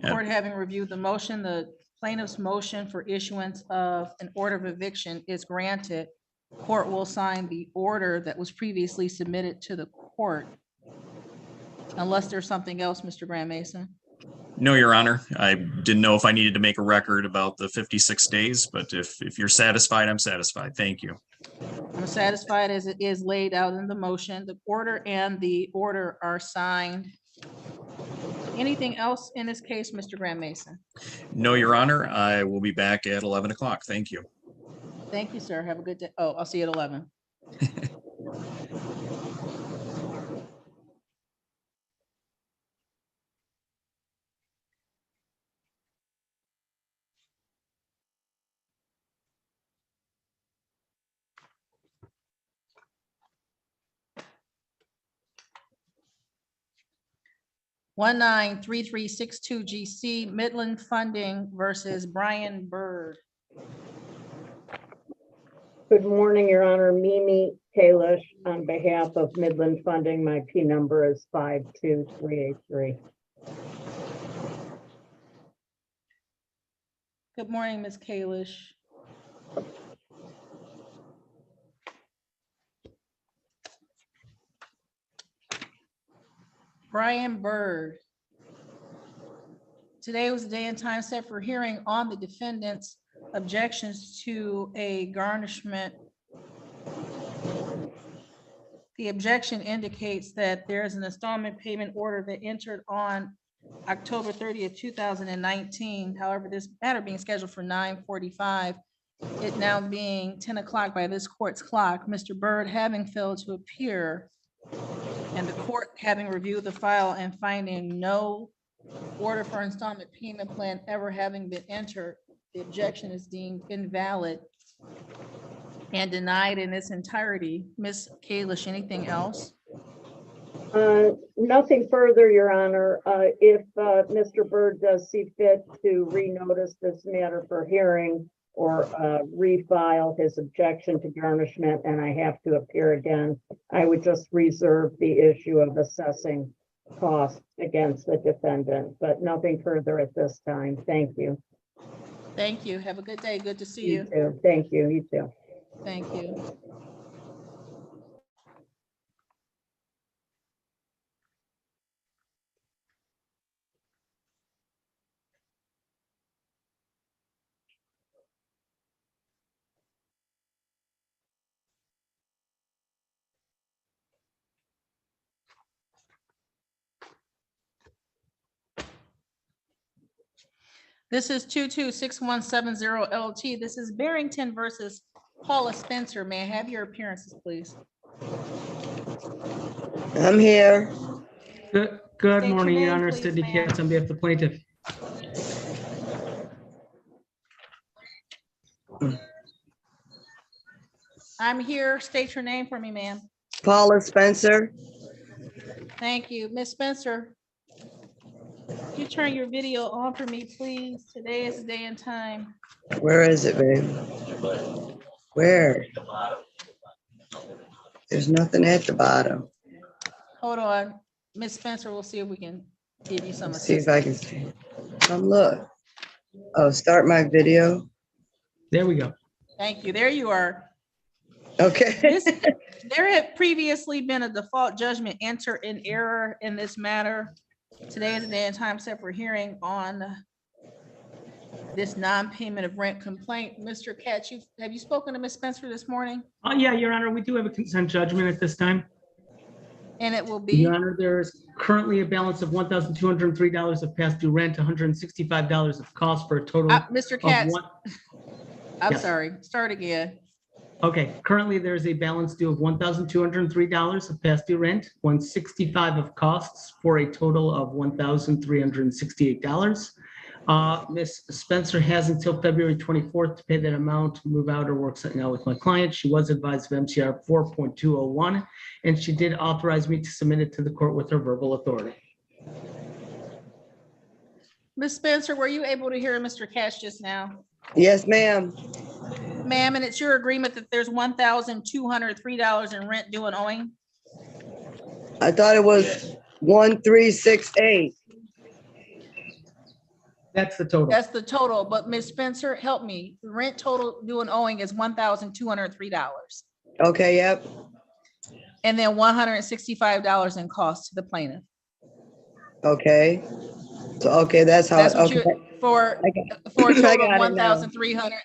Court having reviewed the motion, the plaintiff's motion for issuance of an order of eviction is granted. Court will sign the order that was previously submitted to the court. Unless there's something else, Mr. Graham Mason. No, Your Honor. I didn't know if I needed to make a record about the 56 days, but if you're satisfied, I'm satisfied. Thank you. I'm satisfied as it is laid out in the motion. The order and the order are signed. Anything else in this case, Mr. Graham Mason? No, Your Honor. I will be back at 11 o'clock. Thank you. Thank you, sir. Have a good day. Oh, I'll see you at 11. One 3362 GC Midland Funding versus Brian Bird. Good morning, Your Honor. Mimi Kalish on behalf of Midland Funding. My P number is 52383. Good morning, Ms. Kalish. Brian Bird. Today was the day and time set for hearing on the defendant's objections to a garnishment. The objection indicates that there is an installment payment order that entered on October 30th, 2019. However, this matter being scheduled for 9:45, it now being 10 o'clock by this court's clock, Mr. Bird having failed to appear and the court having reviewed the file and finding no order for installment payment plan ever having been entered, the objection is deemed invalid and denied in its entirety. Ms. Kalish, anything else? Nothing further, Your Honor. If Mr. Bird does see fit to renotice this matter for hearing, or refile his objection to garnishment and I have to appear again, I would just reserve the issue of assessing costs against the defendant, but nothing further at this time. Thank you. Thank you. Have a good day. Good to see You you. too. Thank you. You too. Thank you. This is 226170 LT. This is Barrington versus Paula Spencer. May I have your appearances, please? I'm here. Good State your morning, Your name, Honor. please, Sidney ma'am. Katz on behalf of the plaintiff. I'm here. State your name for me, ma'am. Paula Spencer. Thank you. Miss Spencer, could you turn your video on for me, please? Today is the day and time. Where is it, babe? Where? There's nothing at the bottom. Hold on. Miss Spencer, we'll see if we can give you some Let's see if assistance. I can see. Come look. Oh, start my video. There we go. Thank you. There you are. Okay. There had previously been a default judgment entered in error in this matter. Today is the day and time set for hearing on this non-payment of rent complaint. Mr. Katz, have you spoken to Ms. Spencer this morning? Oh, yeah, Your Honor, we do have a consent judgment at this time. And it will be? Your Honor, there's currently a balance of $1,203 of past due rent, $165 of cost for a total Mr. of Katz, one. I'm Yes. sorry, start again. Okay, currently there's a balance due of $1,203 of past due rent, $165 of costs for a total of $1,368. Ms. Spencer has until February 24th to pay that amount, move out or work something out with my client. She was advised of MCR 4.201, and she did authorize me to submit it to the court with her verbal authority. Ms. Spencer, were you able to hear Mr. Katz just now? Yes, ma'am. Ma'am, and it's your agreement that there's $1,203 in rent due and owing? I thought it was 1368. That's the total. That's the total, but Ms. Spencer, help me. The rent total due and owing is $1,203. Okay, yep. And then $165 in costs to the plaintiff. Okay. So, okay, that's how, That's what okay. you, for a I total got of it now. 1,300.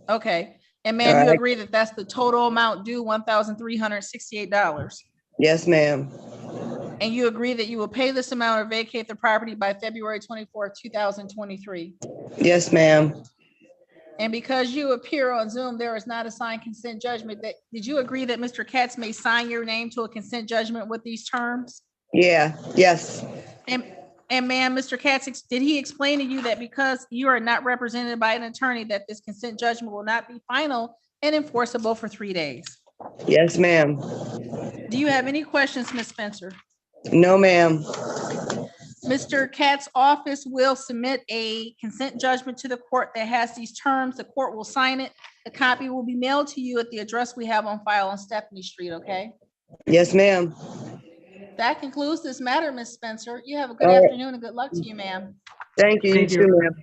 Okay, and ma'am, All you right. agree that that's the total amount due, $1,368? Yes, ma'am. And you agree that you will pay this amount or vacate the property by February 24th, 2023? Yes, ma'am. And because you appear on Zoom, there is not a signed consent judgment. Did you agree that Mr. Katz may sign your name to a consent judgment with these terms? Yeah, yes. And ma'am, Mr. Katz, did he explain to you that because you are not represented by an attorney, that this consent judgment will not be final and enforceable for 3 days? Yes, ma'am. Do you have any questions, Ms. Spencer? No, ma'am. Mr. Katz's office will submit a consent judgment to the court that has these terms. The court will sign it. The copy will be mailed to you at the address we have on file on Stephanie Street, okay? Yes, ma'am. That concludes this matter, Ms. Spencer. You have a good All right. afternoon and good luck to you, ma'am. Thank you. You Thank too, you. ma'am.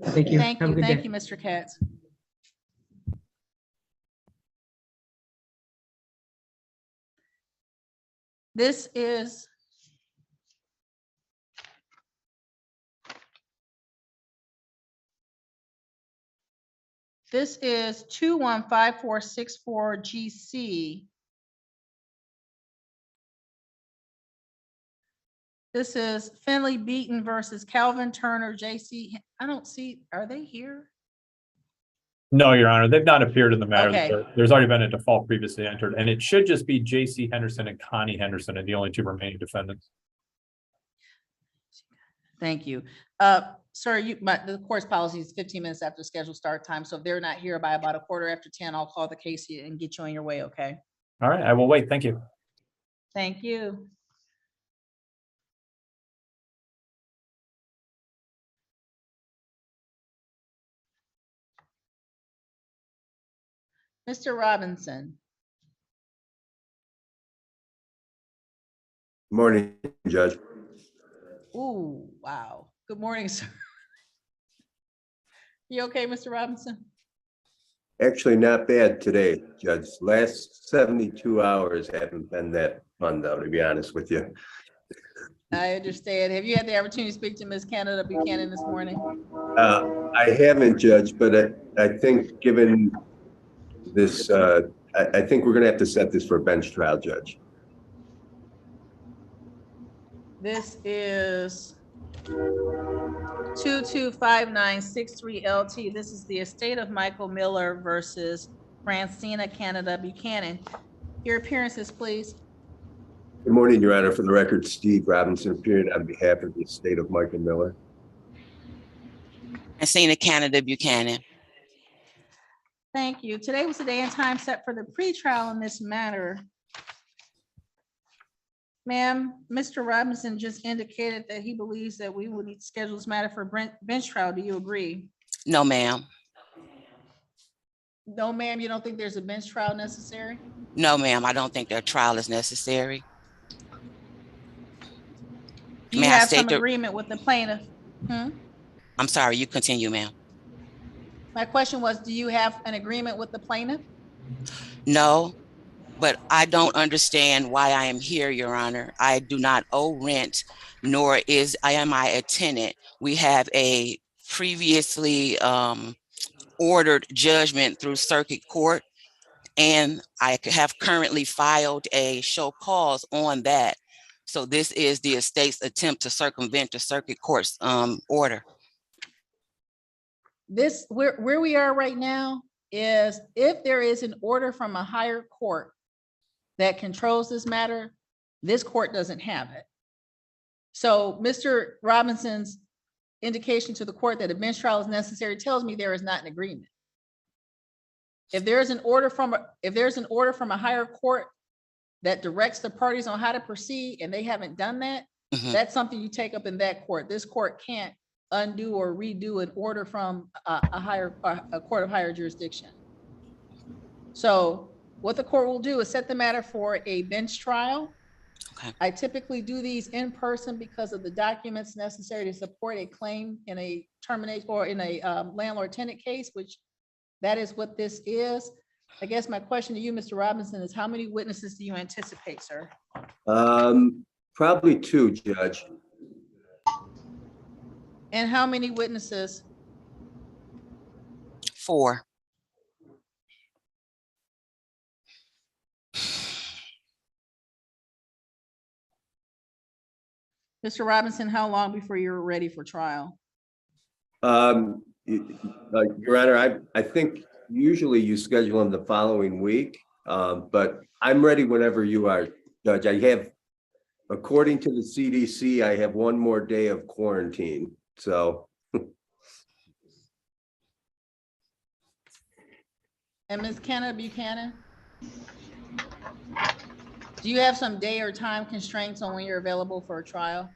Thank you. Thank Have a you, good thank day. you, Mr. Katz. This is This is 215464 GC. This is Finley Beaton versus Calvin Turner, JC. I don't see, are they here? No, Your Honor, they've not appeared in the matter. Okay. There's already been a default previously entered, and it should just be J.C. Henderson and Connie Henderson are the only two remaining defendants. Thank you. Sir, the court's policy is 15 minutes after scheduled start time. So if they're not here by about 10:15, I'll call the case and get you on your way, okay? All right, I will wait. Thank you. Thank you. Mr. Robinson. Morning, Judge. Ooh, wow. Good morning, sir. You okay, Mr. Robinson? Actually, not bad today, Judge. Last 72 hours haven't been that fun, though, to be honest with you. I understand. Have you had the opportunity to speak to Ms. Canada Buchanan this morning? I haven't, Judge, but I think given this, I think we're going to have to set this for a bench trial, Judge. This is 225963 LT. This is the estate of Michael Miller versus Francina Canada Buchanan. Your appearances, please. Good morning, Your Honor. For the record, Steve Robinson appearing on behalf of the estate of Michael Miller. Francina Canada Buchanan. Thank you. Today was the day and time set for the pretrial in this matter. Ma'am, Mr. Robinson just indicated that he believes that we will need to schedule this matter for bench trial. Do you agree? No, ma'am. No, ma'am, you don't think there's a bench trial necessary? No, ma'am. I don't think their trial is necessary. Do you May I have state some the- agreement with the plaintiff? I'm sorry, you continue, ma'am. My question was, do you have an agreement with the plaintiff? No, but I don't understand why I am here, Your Honor. I do not owe rent, nor am I a tenant. We have a previously ordered judgment through circuit court, and I have currently filed a show cause on that. So this is the estate's attempt to circumvent the circuit court's order. This, where we are right now is if there is an order from a higher court that controls this matter, this court doesn't have it. So Mr. Robinson's indication to the court that a bench trial is necessary tells me there is not an agreement. If there's an order from a higher court that directs the parties on how to proceed and they haven't done that, that's something you take up in that court. This court can't undo or redo an order from a court of higher jurisdiction. So what the court will do is set the matter for a bench trial. Okay. I typically do these in person because of the documents necessary to support a claim in a termination or in a landlord tenant case, which that is what this is. I guess my question to you, Mr. Robinson, is how many witnesses do you anticipate, sir? Probably 2, Judge. And how many witnesses? 4. Mr. Robinson, how long before you're ready for trial? Your Honor, I think usually you schedule them the following week, but I'm ready whenever you are, Judge. I have, according to the CDC, I have 1 more day of quarantine, so. And Ms. Canada Buchanan? Do you have some day or time constraints on when you're available for a trial?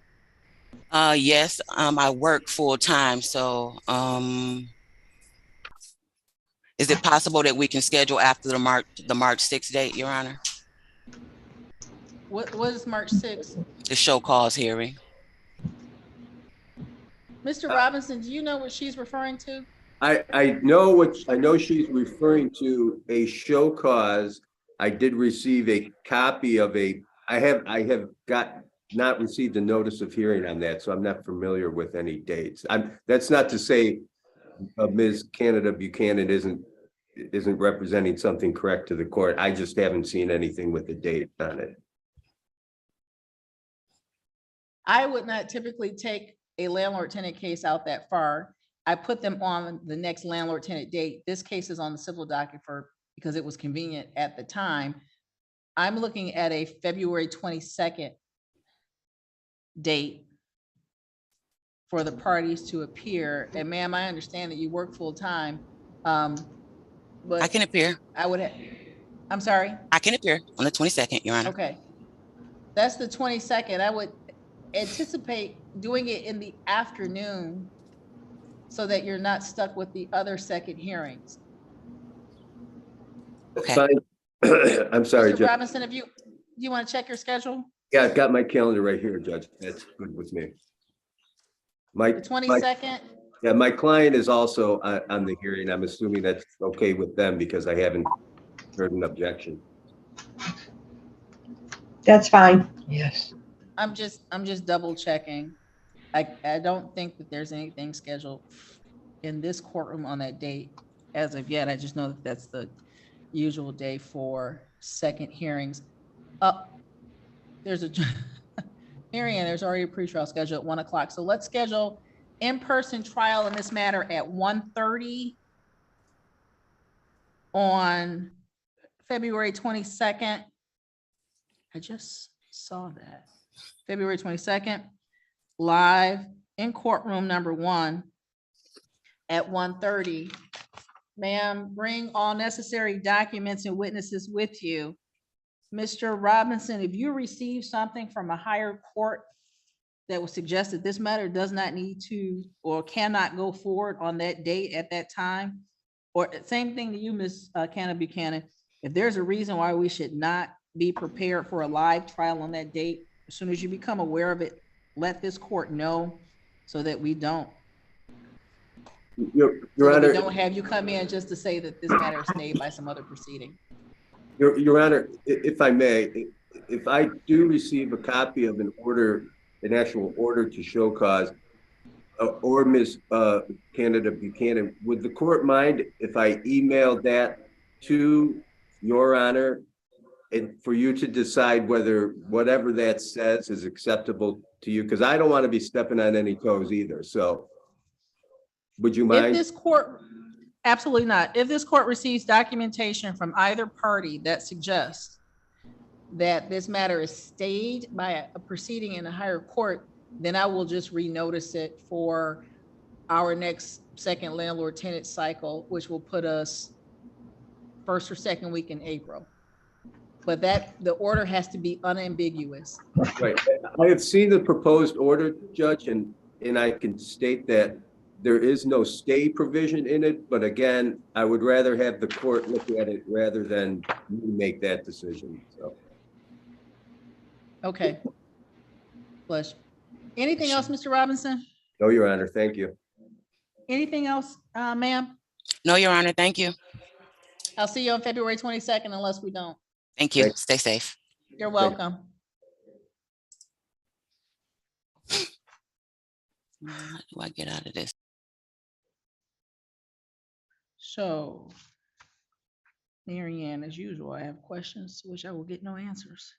Yes, I work full time, so is it possible that we can schedule after the March 6th date, Your Honor? What is March 6th? The show cause hearing. Mr. Robinson, do you know what she's referring to? I know she's referring to a show cause. I did receive a copy of I have not received a notice of hearing on that, so I'm not familiar with any dates. That's not to say Ms. Canada Buchanan isn't representing something correct to the court. I just haven't seen anything with the date on it. I would not typically take a landlord tenant case out that far. I put them on the next landlord tenant date. This case is on the civil docket because it was convenient at the time. I'm looking at a February 22nd date for the parties to appear. And ma'am, I understand that you work full time. But I can appear. I'm sorry? I can appear on the 22nd, Your Honor. Okay. That's the 22nd. I would anticipate doing it in the afternoon so that you're not stuck with the other second hearings. Okay. Fine. I'm sorry, Mr. Judge. Robinson, if you want to check your schedule? Yeah, I've got my calendar right here, Judge. That's good with me. The My 22nd? yeah, my client is also on the hearing. I'm assuming that's okay with them because I haven't heard an objection. That's fine. Yes. I'm just double checking. I don't think that there's anything scheduled in this courtroom on that date as of yet. I just know that that's the usual day for second hearings. There's a, Mary Ann, there's already a pretrial scheduled at 1 o'clock. So let's schedule in-person trial in this matter at 1:30 on February 22nd. I just saw that. February 22nd, live in courtroom number 1 at 1:30. Ma'am, bring all necessary documents and witnesses with you. Mr. Robinson, if you receive something from a higher court that would suggest that this matter does not need to or cannot go forward on that date at that time, or same thing to you, Ms. Canna Buchanan, if there's a reason why we should not be prepared for a live trial on that date, as soon as you become aware of it, let this court know so that we don't. Your So that we Honor, don't have you come in just to say that this matter is stayed by some other proceeding. Your Honor, if I may, if I do receive a copy of an order, an actual order to show cause, or Ms. Canada Buchanan, would the court mind if I emailed that to Your Honor and for you to decide whether whatever that says is acceptable to you? Because I don't want to be stepping on any toes either. So would you If mind? this court, absolutely not. If this court receives documentation from either party that suggests that this matter is stayed by a proceeding in a higher court, then I will just renotice it for our next second landlord-tenant cycle, which will put us first or second week in April. But the order has to be unambiguous. Right. I have seen the proposed order, Judge, and I can state that there is no stay provision in it, but again, I would rather have the court look at it rather than you make that decision, so. Okay. Bless. Anything else, Mr. Robinson? No, Your Honor, thank you. Anything else, ma'am? No, Your Honor, thank you. I'll see you on February 22nd unless we don't. Thank you. Thanks. Stay safe. You're welcome. How do I get out of this? So, Mary Ann, as usual, I have questions to which I will get no answers.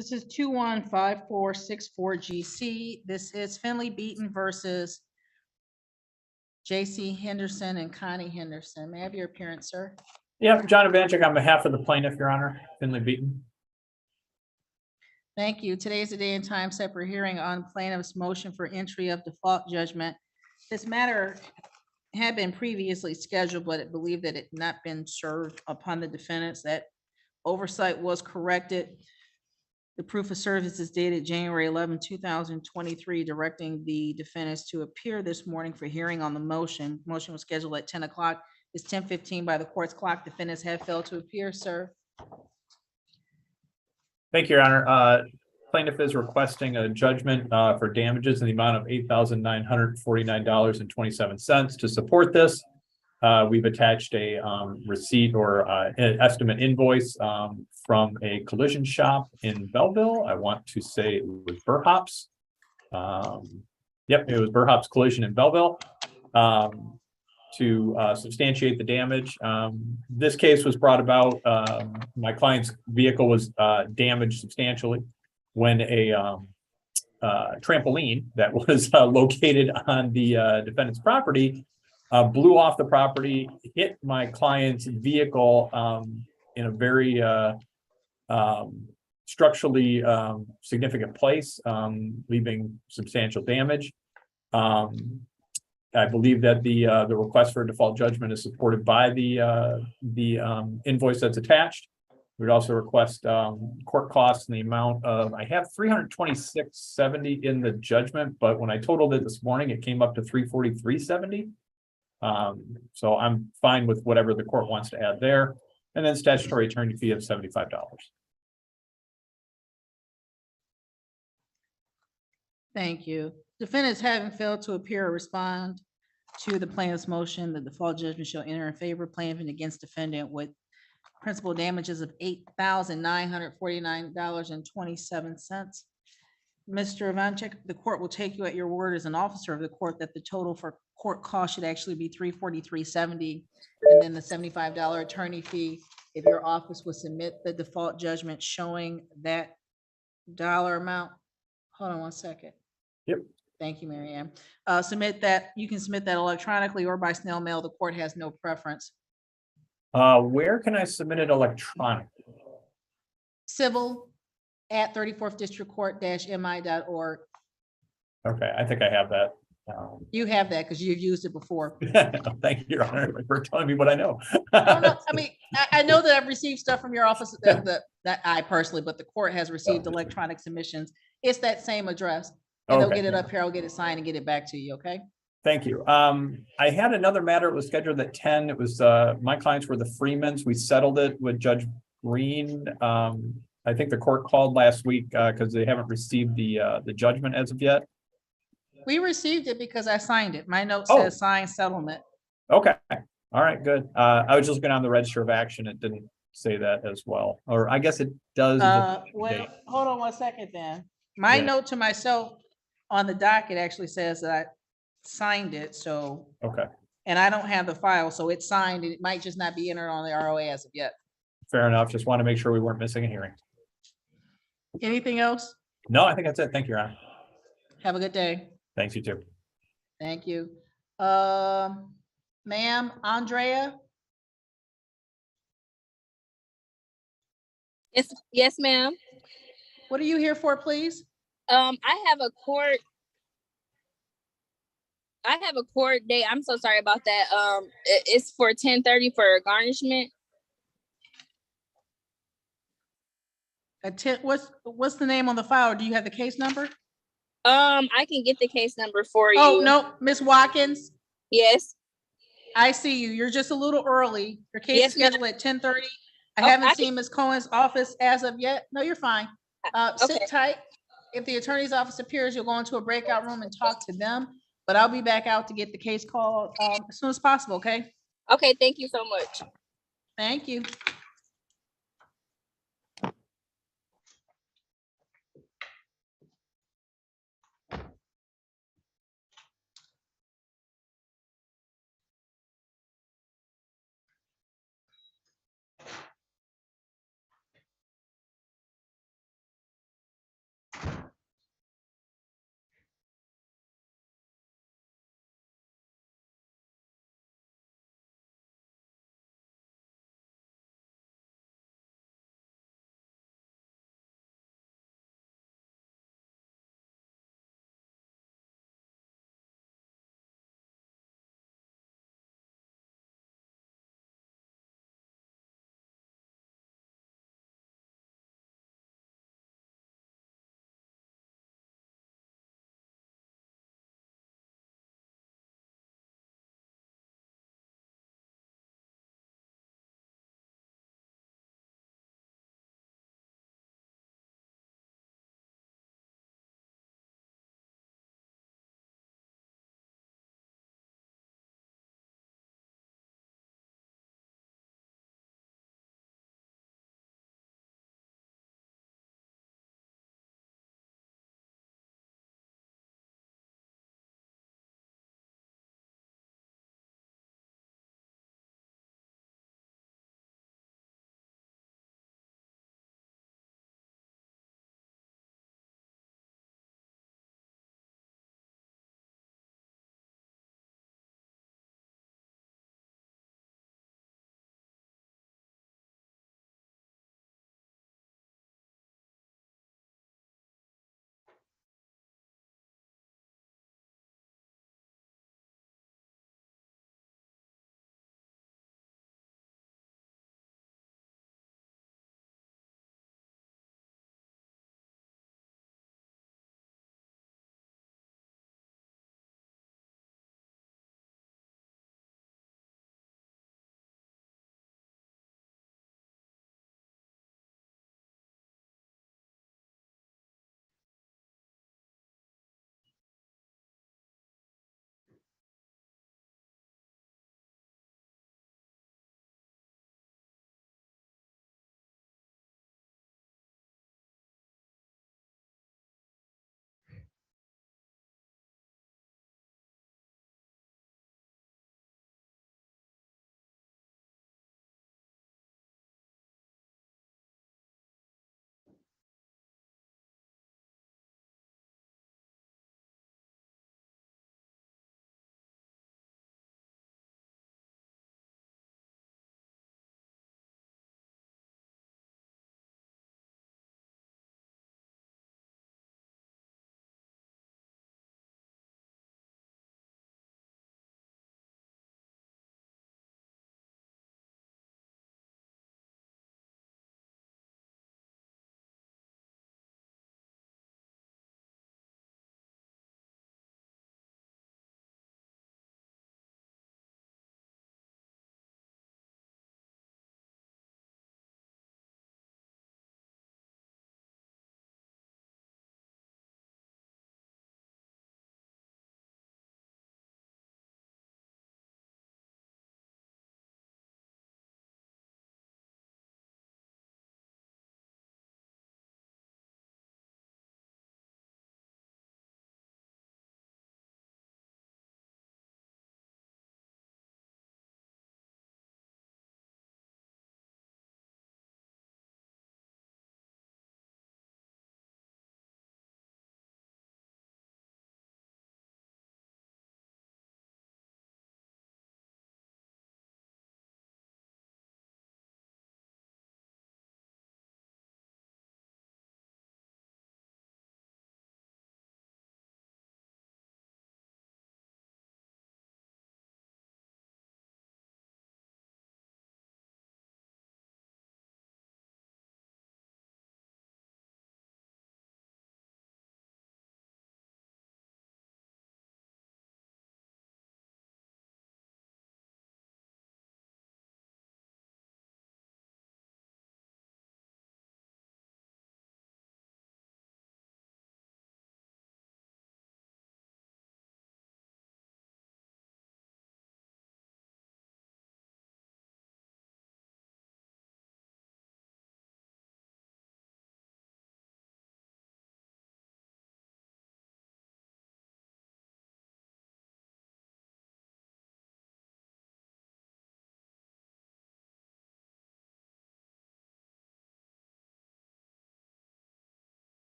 This is 215464 GC. This is Finley Beaton versus J.C. Henderson and Connie Henderson. May I have your appearance, sir? Yeah, John Ivanchik on behalf of the plaintiff, Your Honor, Finley Beaton. Thank you. Today is the day and time set for hearing on plaintiff's motion for entry of default judgment. This matter had been previously scheduled, but it believed that it had not been served upon the defendants. That oversight was corrected. The proof of service is dated January 11, 2023, directing the defendants to appear this morning for hearing on the motion. Motion was scheduled at 10 o'clock. It's 10:15 by the court's clock. Defendants have failed to appear, sir. Thank you, Your Honor. Plaintiff is requesting a judgment for damages in the amount of $8,949.27. To support this, we've attached a receipt or an estimate invoice from a collision shop in Belleville. I want to say it was Burhops. Yep, it was Burhops Collision in Belleville to substantiate the damage. This case was brought about, my client's vehicle was damaged substantially when a trampoline that was located on the defendant's property blew off the property, hit my client's vehicle in a very structurally significant place, leaving substantial damage. I believe that the request for a default judgment is supported by the invoice that's attached. We'd also request court costs in the amount of, I have $326.70 in the judgment, but when I totaled it this morning, it came up to $343.70. So I'm fine with whatever the court wants to add there. And then statutory attorney fee of $75. Thank you. Defendants having failed to appear or respond to the plaintiff's motion, the default judgment shall enter in favor of plaintiff and against defendant with principal damages of $8,949.27. Mr. Ivanchik, the court will take you at your word as an officer of the court that the total for court cost should actually be $343.70, and then the $75 attorney fee if your office will submit the default judgment showing that dollar amount. Hold on one second. Yep. Thank you, Mary Ann. Submit that, you can submit that electronically or by snail mail. The court has no preference. Where can I submit it electronically? Civil at 34th District Court-mi.org. Okay, I think I have that. You have that because you've used it before. Thank you, Your Honor, for telling me what I know. I mean, I know that I've received stuff from your office that I personally, but the court has received electronic submissions. It's that same address. And they'll Okay. get it up here. I'll get it signed and get it back to you, okay? Thank you. I had another matter. It was scheduled at 10. It was, my clients were the Freemans. We settled it with Judge Green. I think the court called last week because they haven't received the judgment as of yet. We received it because I signed it. My note Oh. says signed settlement. Okay. All right, good. I was just looking on the register of action. It didn't say that as well, or I guess it does. Well, hold on one second then. My Yeah. note to myself on the docket actually says that I signed it, so, Okay, and I don't have the file, so it's signed. It might just not be entered on the ROA as of yet. fair enough. Just want to make sure we weren't missing a hearing. Anything else? No, I think that's it. Thank you, Your Honor. Have a good day. Thanks, you too. Thank you. Ma'am, Andrea? Yes, ma'am. What are you here for, please? I have a court date. I'm so sorry about that. It's for 10:30 for garnishment. What's the name on the file? Do you have the case number? I can get the case number for you. Oh, no, Miss Watkins? Yes. I see you. You're just a little early. Your case is Yes, ma'am. scheduled at 10:30. I Oh, haven't I seen Ms. Cohen's office as of yet. No, you're fine. Sit Okay. tight. If the attorney's office appears, you'll go into a breakout room and talk to them. But I'll be back out to get the case called as soon as possible, okay? Okay, thank you so much. Thank you.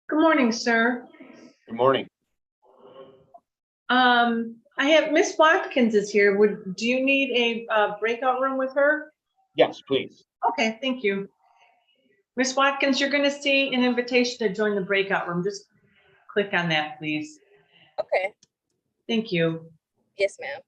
Good morning, sir. Good morning. I have Miss Watkins is here. Do you need a breakout room with her? Yes, please. Okay, thank you. Miss Watkins, you're gonna see an invitation to join the breakout room. Just click on that, please. Okay. Thank you. Yes, ma'am.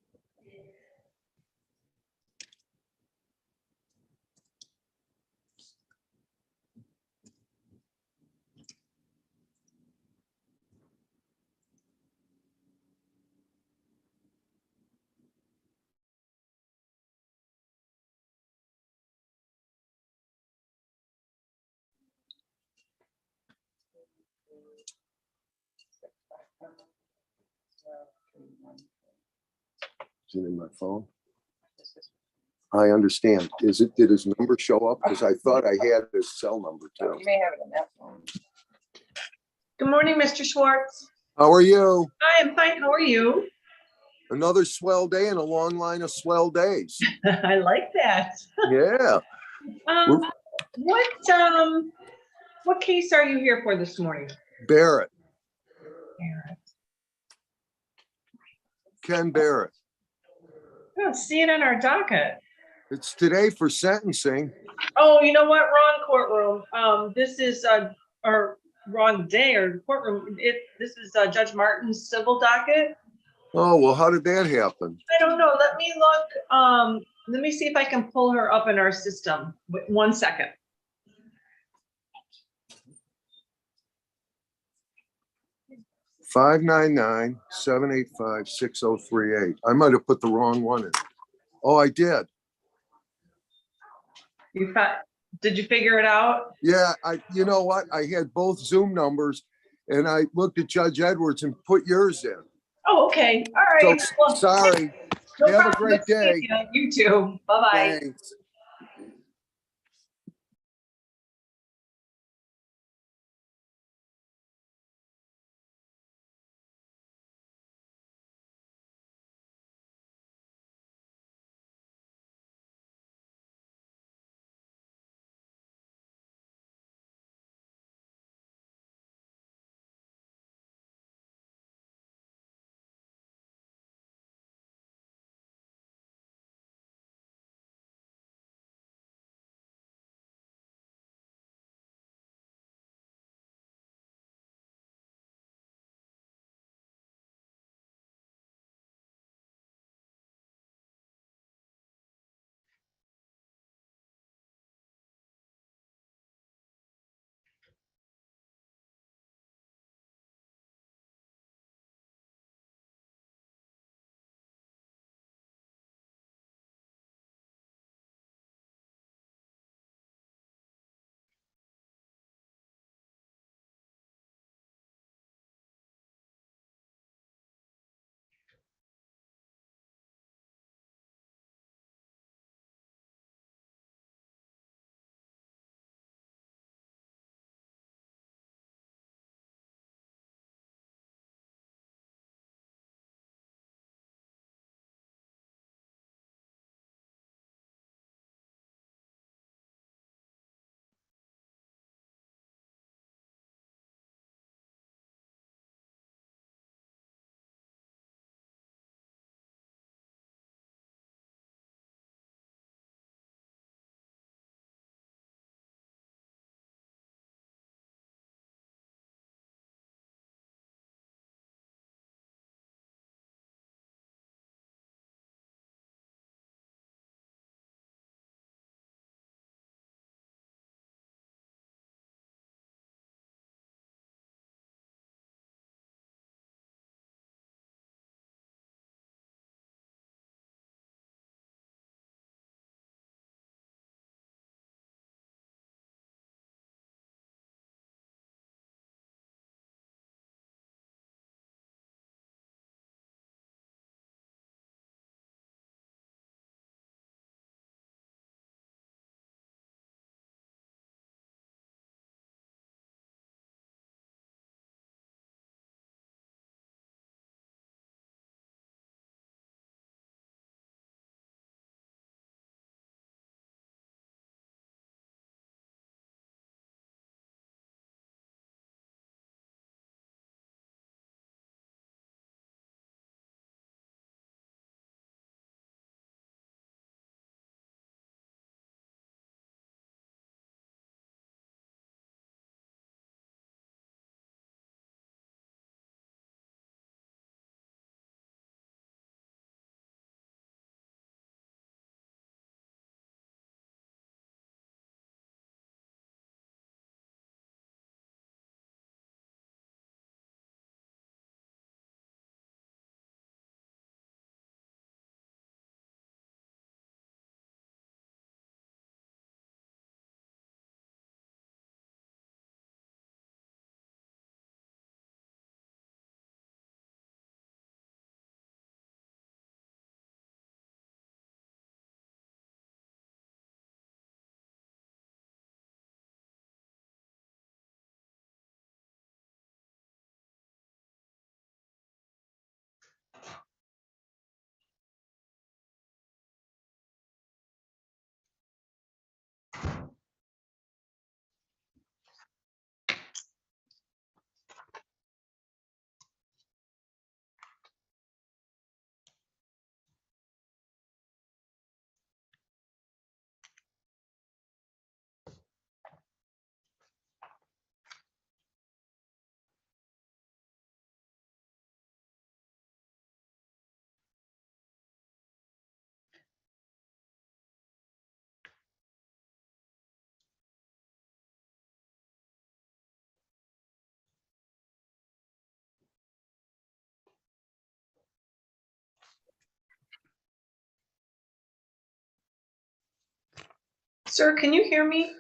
Is it in my phone? I understand. Did his number show up? Because I thought I had his cell number too. You may have it in that phone. Good morning, Mr. Schwartz. How are you? I am fine. How are you? Another swell day and a long line of swell days. I like that. Yeah. Um, what case are you here for this morning? Barrett. Ken Barrett. I don't see it on our docket. It's today for sentencing. Oh, you know what? Wrong courtroom. This is or wrong day or courtroom. This is Judge Martin's civil docket. Oh, well, how did that happen? I don't know. Let me look. Let me see if I can pull her up in our system. Wait 1 second. 599-785-6038. I might have put the wrong one in. Oh, I did. Did you figure it out? Yeah, you know what? I had both Zoom numbers and I looked at Judge Edwards and put yours in. Oh, okay. All right. So, Well, sorry. no Have a problem. great Good seeing day. you. You too. Bye-bye. Thanks. Sir, can you hear me?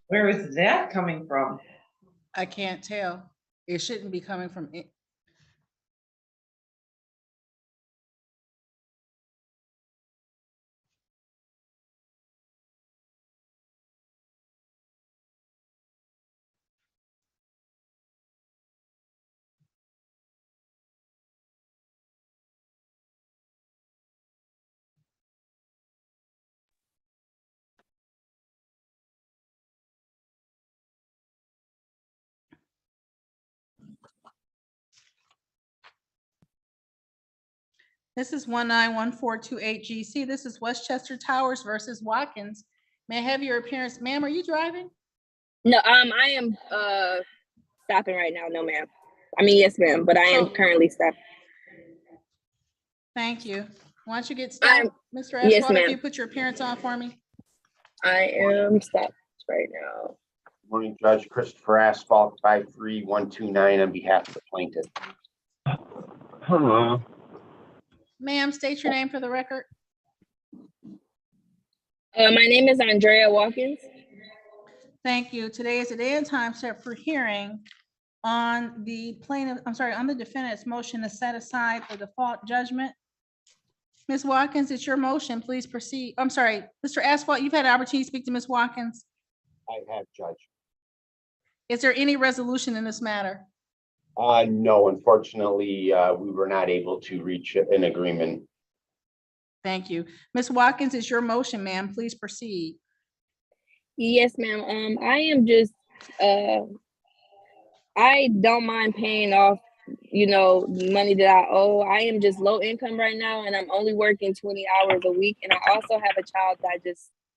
Where is that coming from? I can't tell. It shouldn't be coming from it. This is 191428 GC. This is Westchester Towers versus Watkins. May I have your appearance? Ma'am, are you driving? No, I am stopping right now. No, ma'am. I mean, yes, ma'am, but I am currently stopping. Thank you. Why don't you get stopped, Mr. Yes, Asphalt, if ma'am. you put your appearance on for me? I am stopped right now. Morning, Judge Christopher Asphalt, 53129 on behalf of the plaintiff. Hello. Ma'am, state your name for the record. My name is Andrea Watkins. Thank you. Today is the day and time set for hearing on the plaintiff, on the defendant's motion to set aside the default judgment. Ms. Watkins, it's your motion. Please proceed. I'm sorry, Mr. Asphalt, you've had an opportunity to speak to Ms. Watkins. I have, Judge. Is there any resolution in this matter? No, unfortunately, we were not able to reach an agreement. Thank you. Ms. Watkins, it's your motion, ma'am. Please proceed. Yes, ma'am. I am just I don't mind paying off, money that I owe. I am just low income right now, and I'm only working 20 hours a week. And I also have a child that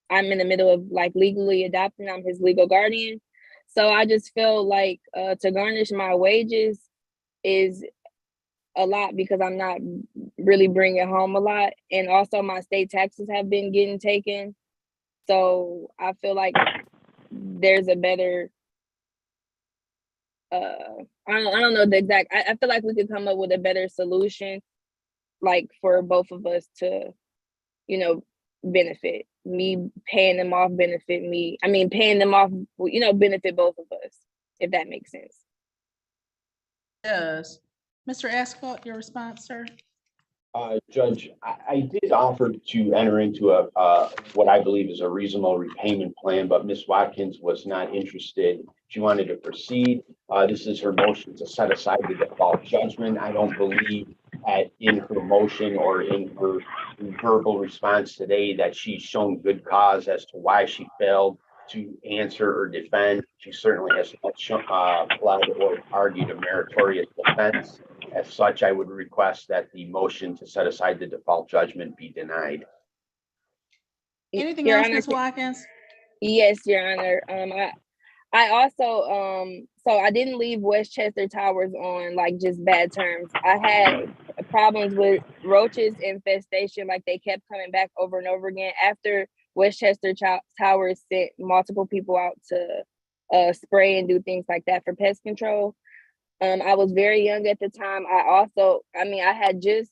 I'm in the middle of like legally adopting. I'm his legal guardian. So I just feel like to garnish my wages is a lot because I'm not really bringing home a lot. And also my state taxes have been getting taken. So I feel like there's a better, I don't know the exact, I feel like we could come up with a better solution, like for both of us to, benefit. Me paying them off benefit me. I mean, paying them off, benefit both of us, if that makes sense. Yes. Mr. Asphalt, your response, sir? Judge, I did offer to enter into a what I believe is a reasonable repayment plan, but Ms. Watkins was not interested. She wanted to proceed. This is her motion to set aside the default judgment. I don't believe in her motion or in her verbal response today that she's shown good cause as to why she failed to answer or defend. She certainly has not pled or argued a meritorious defense. As such, I would request that the motion to set aside the default judgment be denied. Anything Your else, Honor, Ms. Watkins? Yes, Your Honor. I also so I didn't leave Westchester Towers on like just bad terms. I had problems with roaches infestation, like they kept coming back over and over again after Westchester Towers sent multiple people out to spray and do things like that for pest control. I was very young at the time. I had just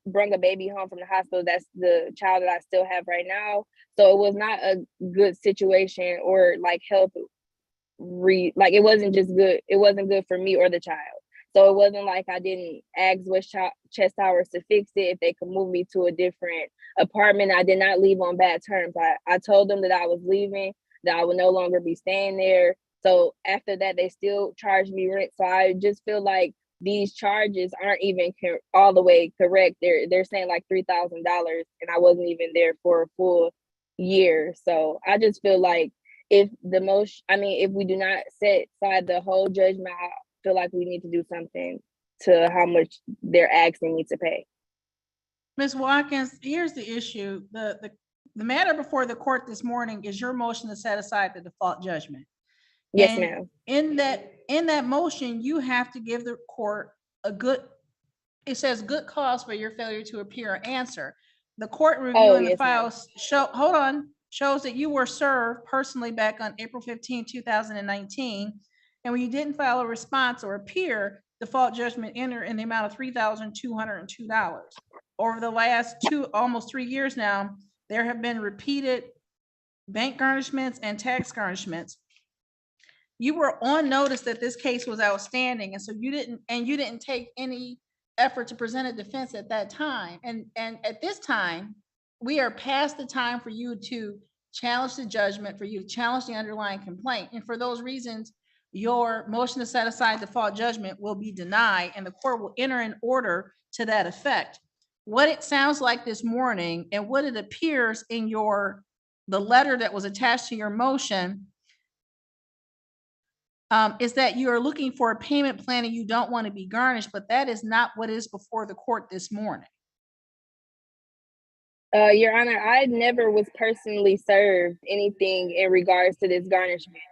brought a baby home from the hospital. That's the child that I still have right now. So it was not a good situation or like health it wasn't just good. It wasn't good for me or the child. So it wasn't like I didn't ask Westchester Towers to fix it. If they could move me to a different apartment, I did not leave on bad terms. I told them that I was leaving, that I would no longer be staying there. So after that, they still charged me rent. So I just feel like these charges aren't even all the way correct. They're saying like $3,000, and I wasn't even there for a full year. So I just feel like if we do not set aside the whole judgment, I feel like we need to do something to how much they're asking me to pay. Ms. Watkins, here's the issue. The matter before the court this morning is your motion to set aside the default judgment. Yes, And ma'am. in that motion, you have to give the court it says good cause for your failure to appear or answer. The court reviewing the yes, ma'am. files shows that you were served personally back on April 15, 2019. And when you didn't file a response or appear, default judgment entered in the amount of $3,202. Over the last almost 3 years now, there have been repeated bank garnishments and tax garnishments. You were on notice that this case was outstanding, and so you didn't take any effort to present a defense at that time. And at this time, we are past the time for you to challenge the judgment, for you to challenge the underlying complaint. And for those reasons, your motion to set aside default judgment will be denied, and the court will enter an order to that effect. What it sounds like this morning and what it appears in the letter that was attached to your motion is that you are looking for a payment plan and you don't want to be garnished, but that is not what is before the court this morning. Your Honor, I never was personally served anything in regards to this garnishment.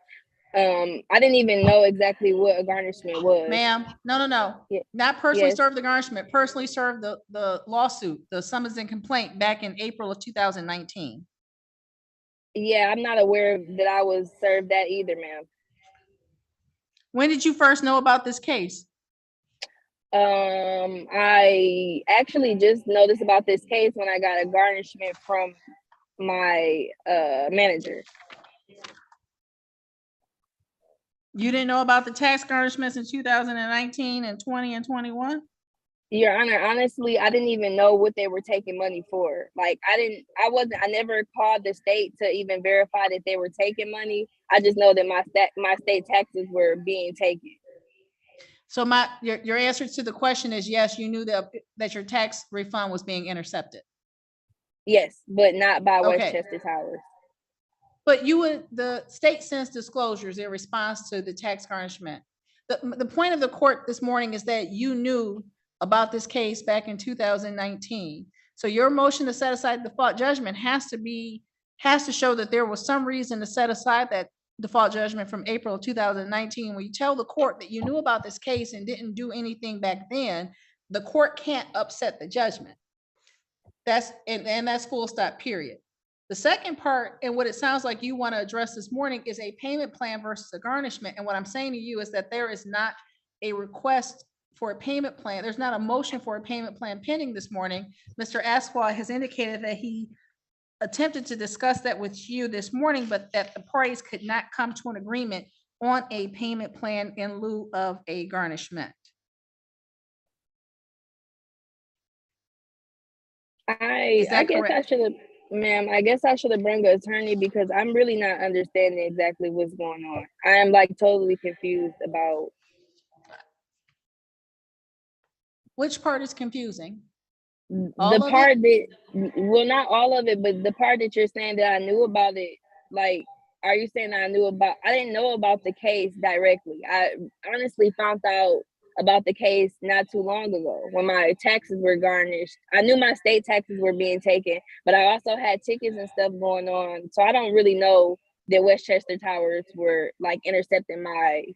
I didn't even know exactly what a garnishment was. Ma'am, no. Yeah. Not personally Yes. served the garnishment, personally served the lawsuit, the summons and complaint back in April of 2019. Yeah, I'm not aware that I was served that either, ma'am. When did you first know about this case? I actually just noticed about this case when I got a garnishment from my manager. You didn't know about the tax garnishments in 2019 and 20 and 21? Your Honor, honestly, I didn't even know what they were taking money for. Like, I never called the state to even verify that they were taking money. I just know that my state taxes were being taken. So your answer to the question is yes, you knew that your tax refund was being intercepted. Yes, but not by Okay. Westchester Towers. But the state sends disclosures in response to the tax garnishment. The point of the court this morning is that you knew about this case back in 2019. So your motion to set aside default judgment has to show that there was some reason to set aside that default judgment from April of 2019. When you tell the court that you knew about this case and didn't do anything back then, the court can't upset the judgment. That's full stop, period. The second part, and what it sounds like you want to address this morning, is a payment plan versus a garnishment. And what I'm saying to you is that there is not a request for a payment plan. There's not a motion for a payment plan pending this morning. Mr. Aswad has indicated that he attempted to discuss that with you this morning, but that the parties could not come to an agreement on a payment plan in lieu of a garnishment. I guess I should have, ma'am, I guess I should have brought an attorney because I'm really not understanding exactly what's going on. I am like totally confused about. Which part is confusing? Well, not all of it, but the part that you're saying that I knew about it, like, are you saying I didn't know about the case directly. I honestly found out about the case not too long ago when my taxes were garnished. I knew my state taxes were being taken, but I also had tickets and stuff going on. So I don't really know that Westchester Towers were like intercepting my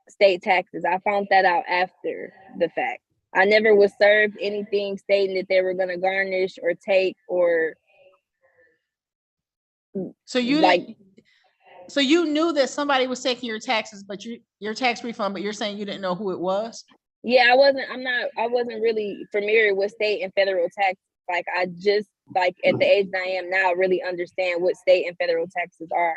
state taxes. I found that out after the fact. I never was served anything stating that they were going to garnish or take or. So you knew that somebody was taking your taxes, but your tax refund, but you're saying you didn't know who it was? Yeah, I wasn't really familiar with state and federal tax. Like I just at the age that I am now really understand what state and federal taxes are.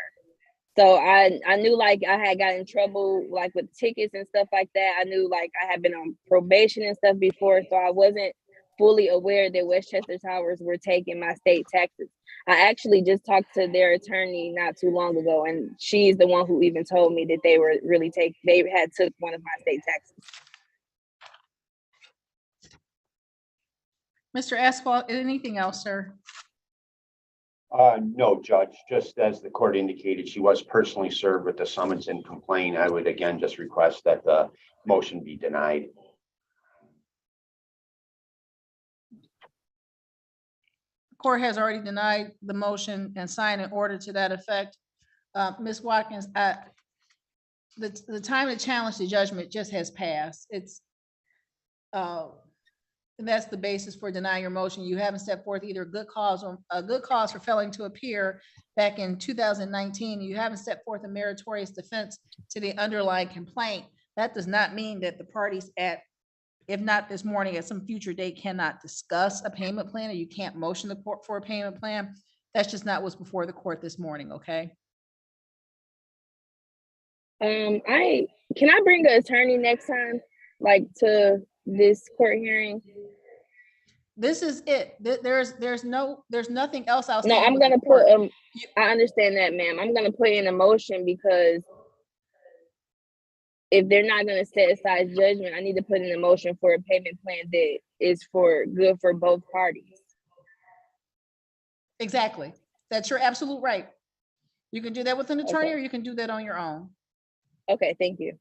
So I knew like I had got in trouble like with tickets and stuff like that. I knew like I had been on probation and stuff before, so I wasn't fully aware that Westchester Towers were taking my state taxes. I actually just talked to their attorney not too long ago, and she's the one who even told me that they were really they had took one of my state taxes. Mr. Asphalt, anything else, sir? No, Judge, just as the court indicated, she was personally served with the summons and complaint. I would again just request that the motion be denied. Court has already denied the motion and signed an order to that effect. Ms. Watkins, the time to challenge the judgment just has passed. And that's the basis for denying your motion. You haven't set forth either a good cause or a good cause for failing to appear back in 2019. You haven't set forth a meritorious defense to the underlying complaint. That does not mean that the parties if not this morning, at some future date, cannot discuss a payment plan, or you can't motion the court for a payment plan. That's just not what's before the court this morning, okay? Can I bring an attorney next time, like to this court hearing? This is it. There's nothing else No, outstanding. I'm with the gonna court. put, I understand that, ma'am. I'm gonna put in a motion because if they're not gonna set aside judgment, I need to put in a motion for a payment plan that is for good for both parties. Exactly. That's your absolute right. You can do that with an attorney, or you can do that on your own. Okay, thank you.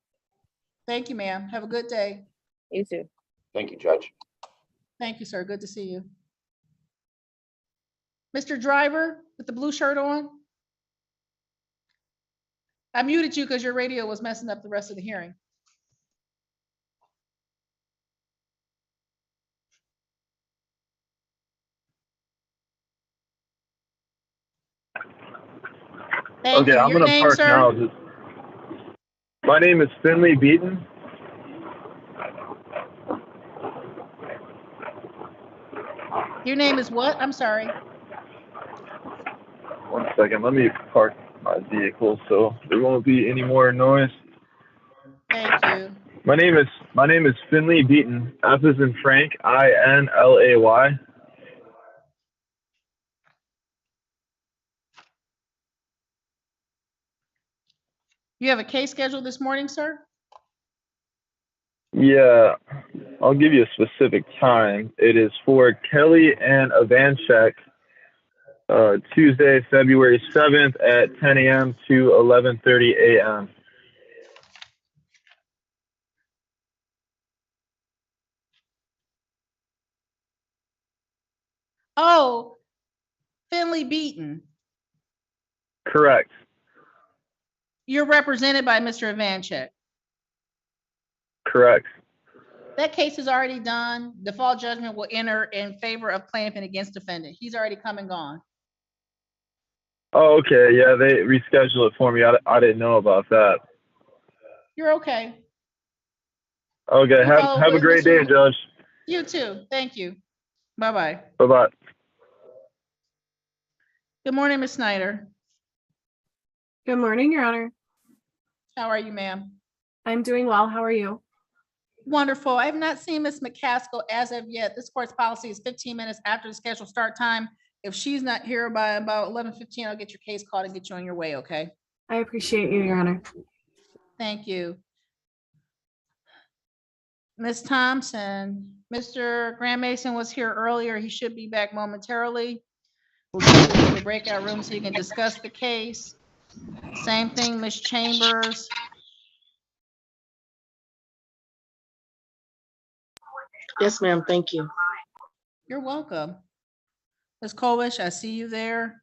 Thank you, ma'am. Have a good day. You too. Thank you, Judge. Thank you, sir. Good to see you. Mr. Driver with the blue shirt on. I muted you because your radio was messing up the rest of the hearing. Thank Okay, you. I'm Your gonna name, park sir? now. My name is Finley Beaton. Your name is what? I'm sorry. One second, let me park my vehicle so there won't be any more noise. Thank you. My name is Finley Beaton. F is in Frank, INLAY. You have a case scheduled this morning, sir? Yeah, I'll give you a specific time. It is for Kelly and Ivanchek, Tuesday, February 7th at 10 a.m. to 11:30 a.m. Oh, Finley Beaton. Correct. You're represented by Mr. Ivanchek. Correct. That case is already done. Default judgment will enter in favor of plaintiff and against defendant. He's already come and gone. Oh, okay. Yeah, they rescheduled it for me. I didn't know about that. You're okay. Okay. follow Have a with great Mr. day, Judge. You too. Thank you. Bye-bye. Bye-bye. Good morning, Ms. Snyder. Good morning, Your Honor. How are you, ma'am? I'm doing well. How are you? Wonderful. I have not seen Ms. McCaskill as of yet. This court's policy is 15 minutes after the scheduled start time. If she's not here by about 11:15, I'll get your case called and get you on your way, okay? I appreciate you, Your Honor. Thank you. Ms. Thompson, Mr. Graham Mason was here earlier. He should be back momentarily. We'll get you to the breakout room so you can discuss the case. Same thing, Ms. Chambers. Yes, ma'am. Thank you. You're welcome. Ms. Kovish, I see you there.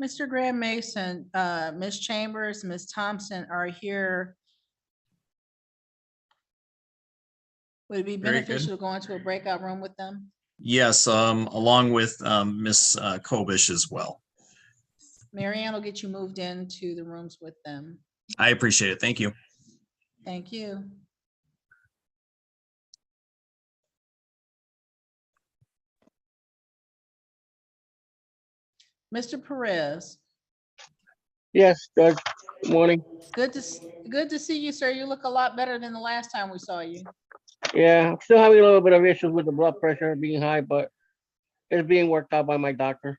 Mr. Graham Mason, Ms. Chambers, Ms. Thompson are here. Would it be Very good. beneficial to go into a breakout room with them? Yes, along with Ms. Kobish as well. Marianne will get you moved into the rooms with them. I appreciate it. Thank you. Thank you. Mr. Perez, Yes, Judge. Good morning. good to see you, sir. You look a lot better than the last time we saw you. Yeah, I'm still having a little bit of issues with the blood pressure being high, but it's being worked out by my doctor.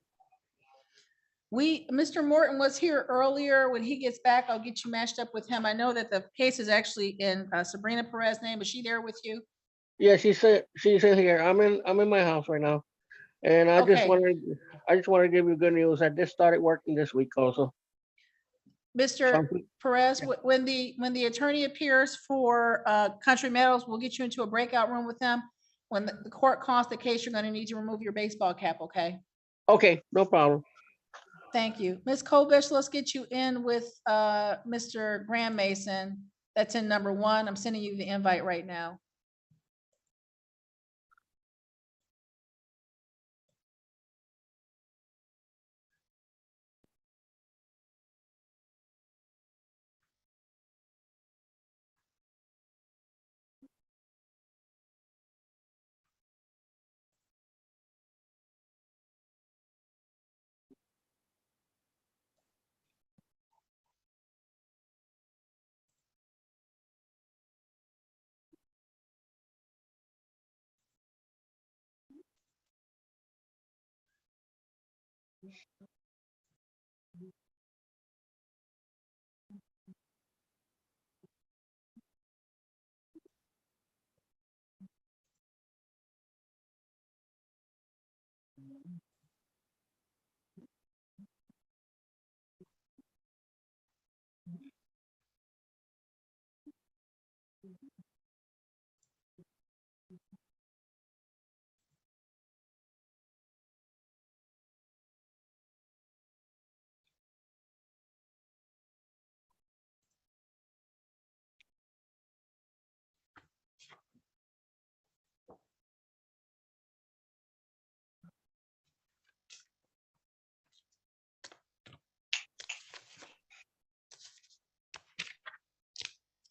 Mr. Morton was here earlier. When he gets back, I'll get you matched up with him. I know that the case is actually in Sabrina Perez's name. Is she there with you? Yeah, she's in here. I'm in my house right now, and I just Okay. want to give you good news. I just started working this week also. Mr. Perez, when the attorney appears for Country Meadows, we'll get you into a breakout room with them. When the court calls the case, you're going to need to remove your baseball cap, okay? Okay, no problem. Thank you. Ms. Kobish, let's get you in with Mr. Graham Mason. That's in number 1. I'm sending you the invite right now.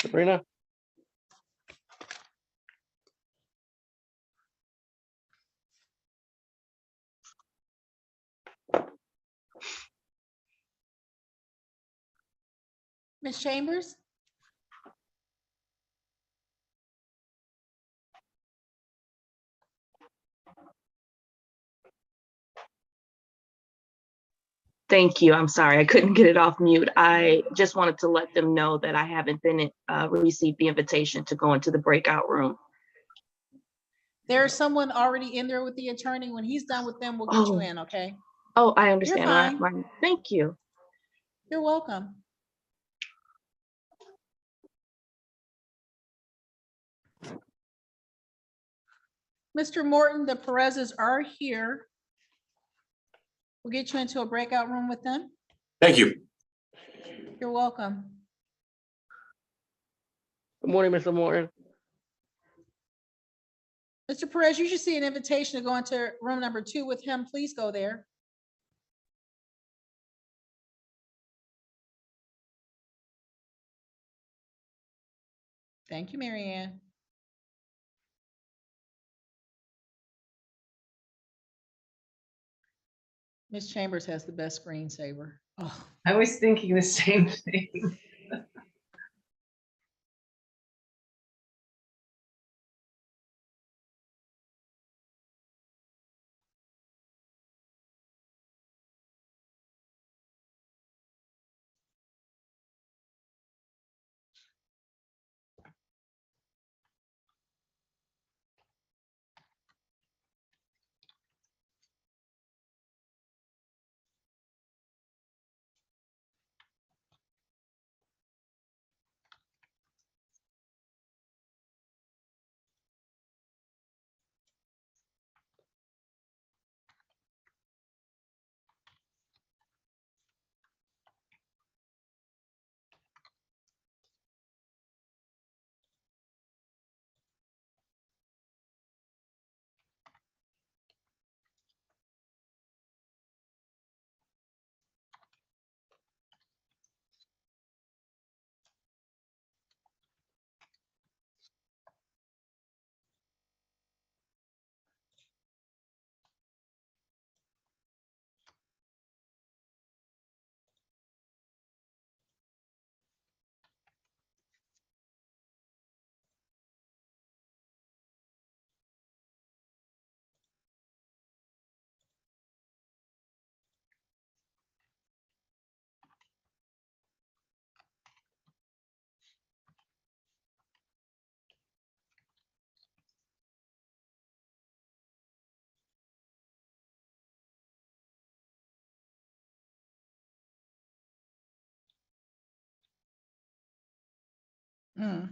Sabrina? Ms. Chambers? Thank you. I'm sorry. I couldn't get it off mute. I just wanted to let them know that I haven't been received the invitation to go into the breakout room. There's someone already in there with the attorney. When he's done with them, we'll get you in, okay? Oh, I You're understand. fine. Thank you. You're welcome. Mr. Morton, the Perez's are here. We'll get you into a breakout room with them. Thank you. You're welcome. Good morning, Mr. Morton. Mr. Perez, you should see an invitation to go into room number 2 with him. Please go there. Thank you, Marianne. Ms. Chambers has the best screensaver. Oh. I was thinking the same thing. Mm.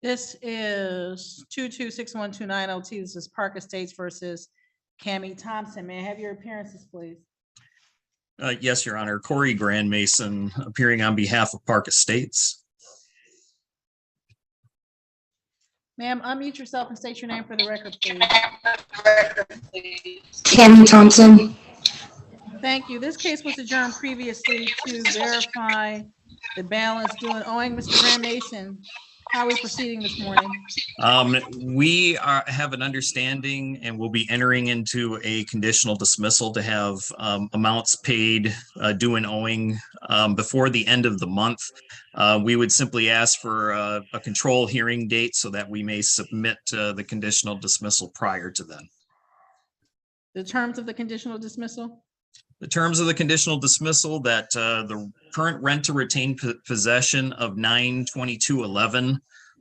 This is 2261290T. This is Park Estates versus Cammie Thompson. May I have your appearances, please? Yes, Your Honor. Corey Grand Mason appearing on behalf of Park Estates. Ma'am, unmute yourself and state your name for the record, please. Cammie Thompson. Thank you. This case was adjourned previously to verify the balance due and owing. Mr. Grand Mason, How are we proceeding this morning? Have an understanding and we'll be entering into a conditional dismissal to have amounts paid due and owing before the end of the month. We would simply ask for a control hearing date so that we may submit the conditional dismissal prior to then. The terms of the conditional dismissal? The terms of the conditional dismissal that the current rent to retain possession of 9/22/11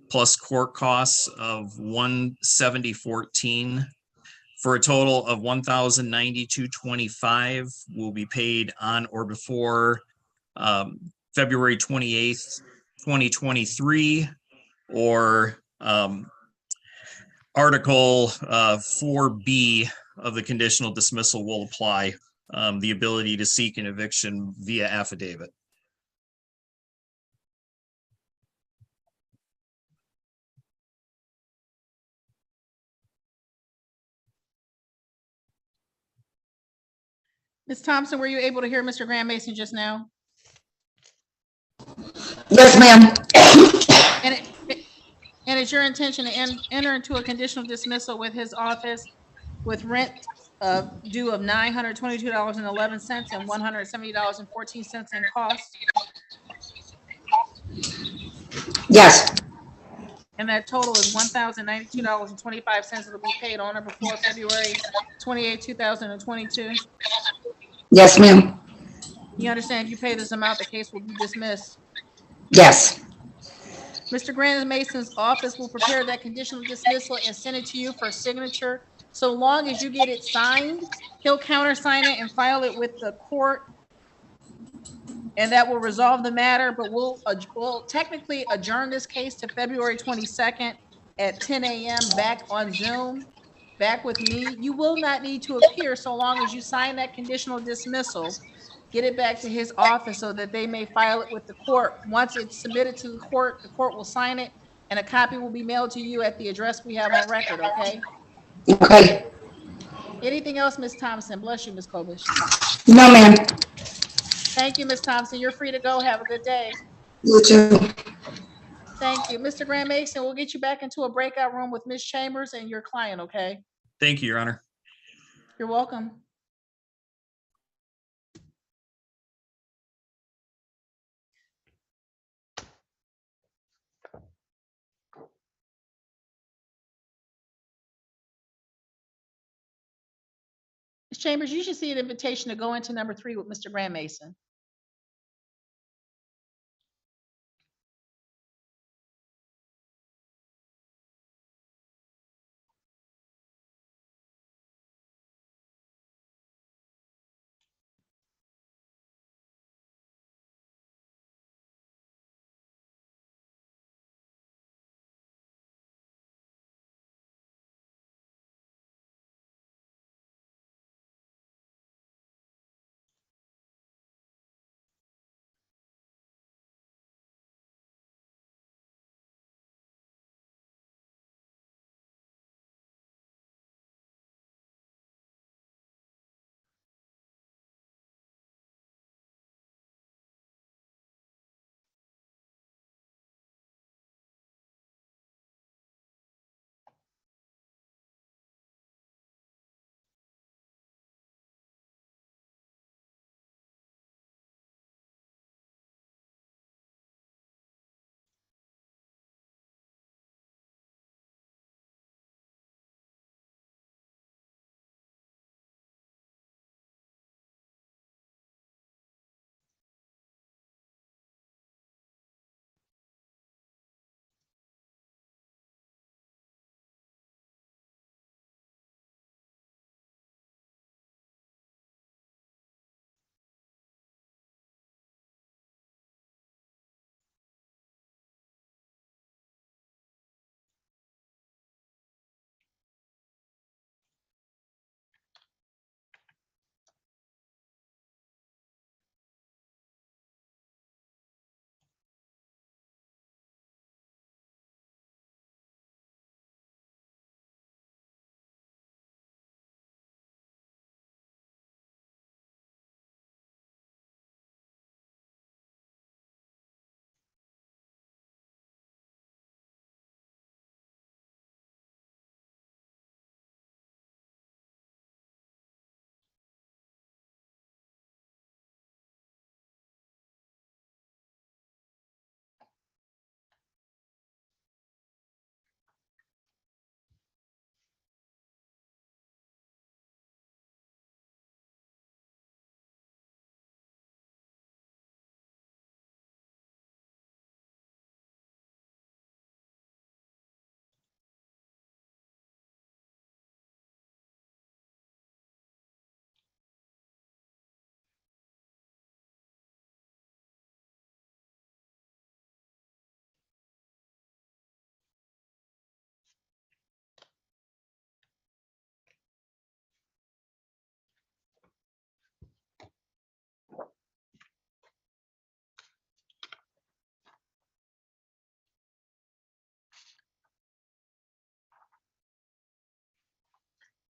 plus court costs of 170.14 for a total of 1,092.25 will be paid on or before February 28th, 2023, or Article 4B of the conditional dismissal will apply. The ability to seek an eviction via affidavit. Ms. Thompson, were you able to hear Mr. Graham Mason just now? Yes, ma'am. And it's your intention to enter into a conditional dismissal with his office with rent due of $922.11 and $170.14 in costs? Yes. And that total is $1,092.25 that will be paid on or before February 28, 2022? Yes, ma'am. You understand if you pay this amount, the case will be dismissed? Yes. Mr. Graham Mason's office will prepare that conditional dismissal and send it to you for signature. So long as you get it signed, he'll countersign it and file it with the court. And that will resolve the matter, but we'll technically adjourn this case to February 22nd at 10 a.m. back on Zoom, back with me. You will not need to appear so long as you sign that conditional dismissal, get it back to his office so that they may file it with the court. Once it's submitted to the court will sign it and a copy will be mailed to you at the address we have on record, okay? Okay. Anything else, Ms. Thompson? Bless you, Ms. Kobish. No, ma'am. Thank you, Ms. Thompson. You're free to go. Have a good day. You too. Thank you. Mr. Graham Mason, we'll get you back into a breakout room with Ms. Chambers and your client, okay? Thank you, Your Honor. You're welcome. Ms. Chambers, you should see an invitation to go into number 3 with Mr. Graham Mason.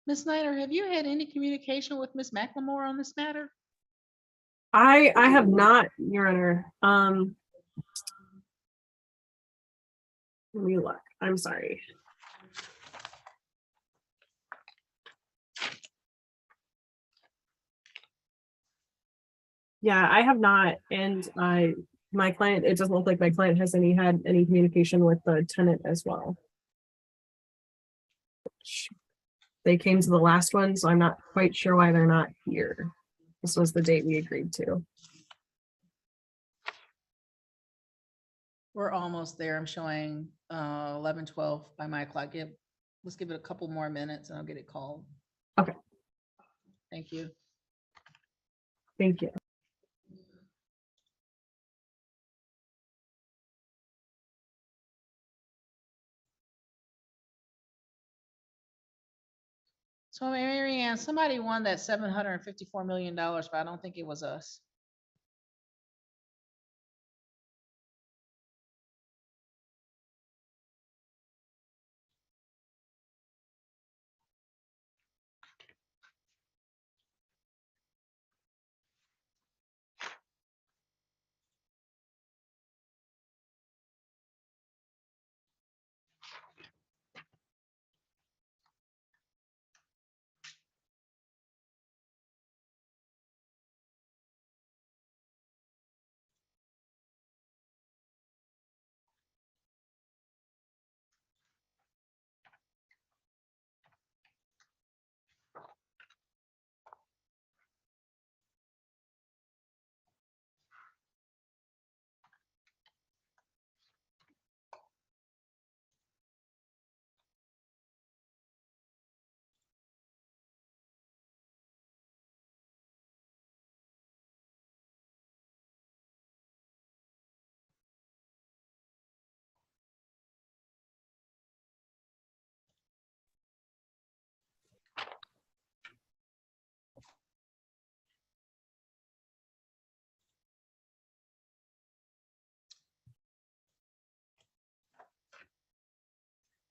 Ms. Snyder, have you had any communication with Ms. McLemore on this matter? I have not, Your Honor. Let me look. I'm sorry. Yeah, I have not, and my client, it doesn't look like my client has had any communication with the tenant as well. They came to the last one, so I'm not quite sure why they're not here. This was the date we agreed to. We're almost there. I'm showing 11:12 by my clock. Let's give it a couple more minutes and I'll get it called. Okay. Thank you. Thank you. So Mary Ann, somebody won that $754 million, but I don't think it was us.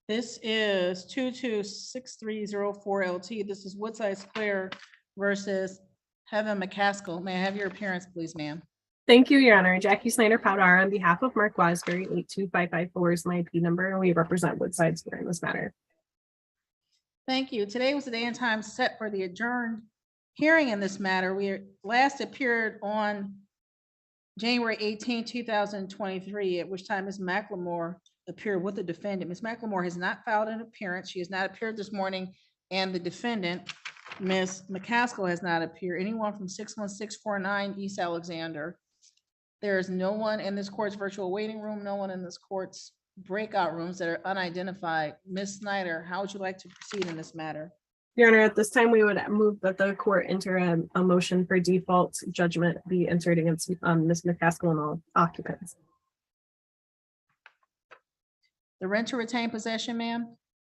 This is 226304 LT. This is Woodside Square versus Heaven McCaskill. May I have your appearance, please, ma'am? Thank you, Your Honor. Jackie Snyder Powder on behalf of Mark Wasbury, 82554 is my IP number, and we represent Woodside Square in this matter. Thank you. Today was the day and time set for the adjourned hearing in this matter. We last appeared on January 18, 2023, at which time Ms. McLemore appeared with the defendant. Ms. McLemore has not filed an appearance. She has not appeared this morning, and the defendant, Ms. McCaskill, has not appeared. Anyone from 61649 East Alexander. There is no one in this court's virtual waiting room, no one in this court's breakout rooms that are unidentified. Ms. Snyder, how would you like to proceed in this matter? Your Honor, at this time, we would move that the court enter a motion for default judgment be entered against Ms. McCaskill and all occupants. The rent to retain possession, ma'am?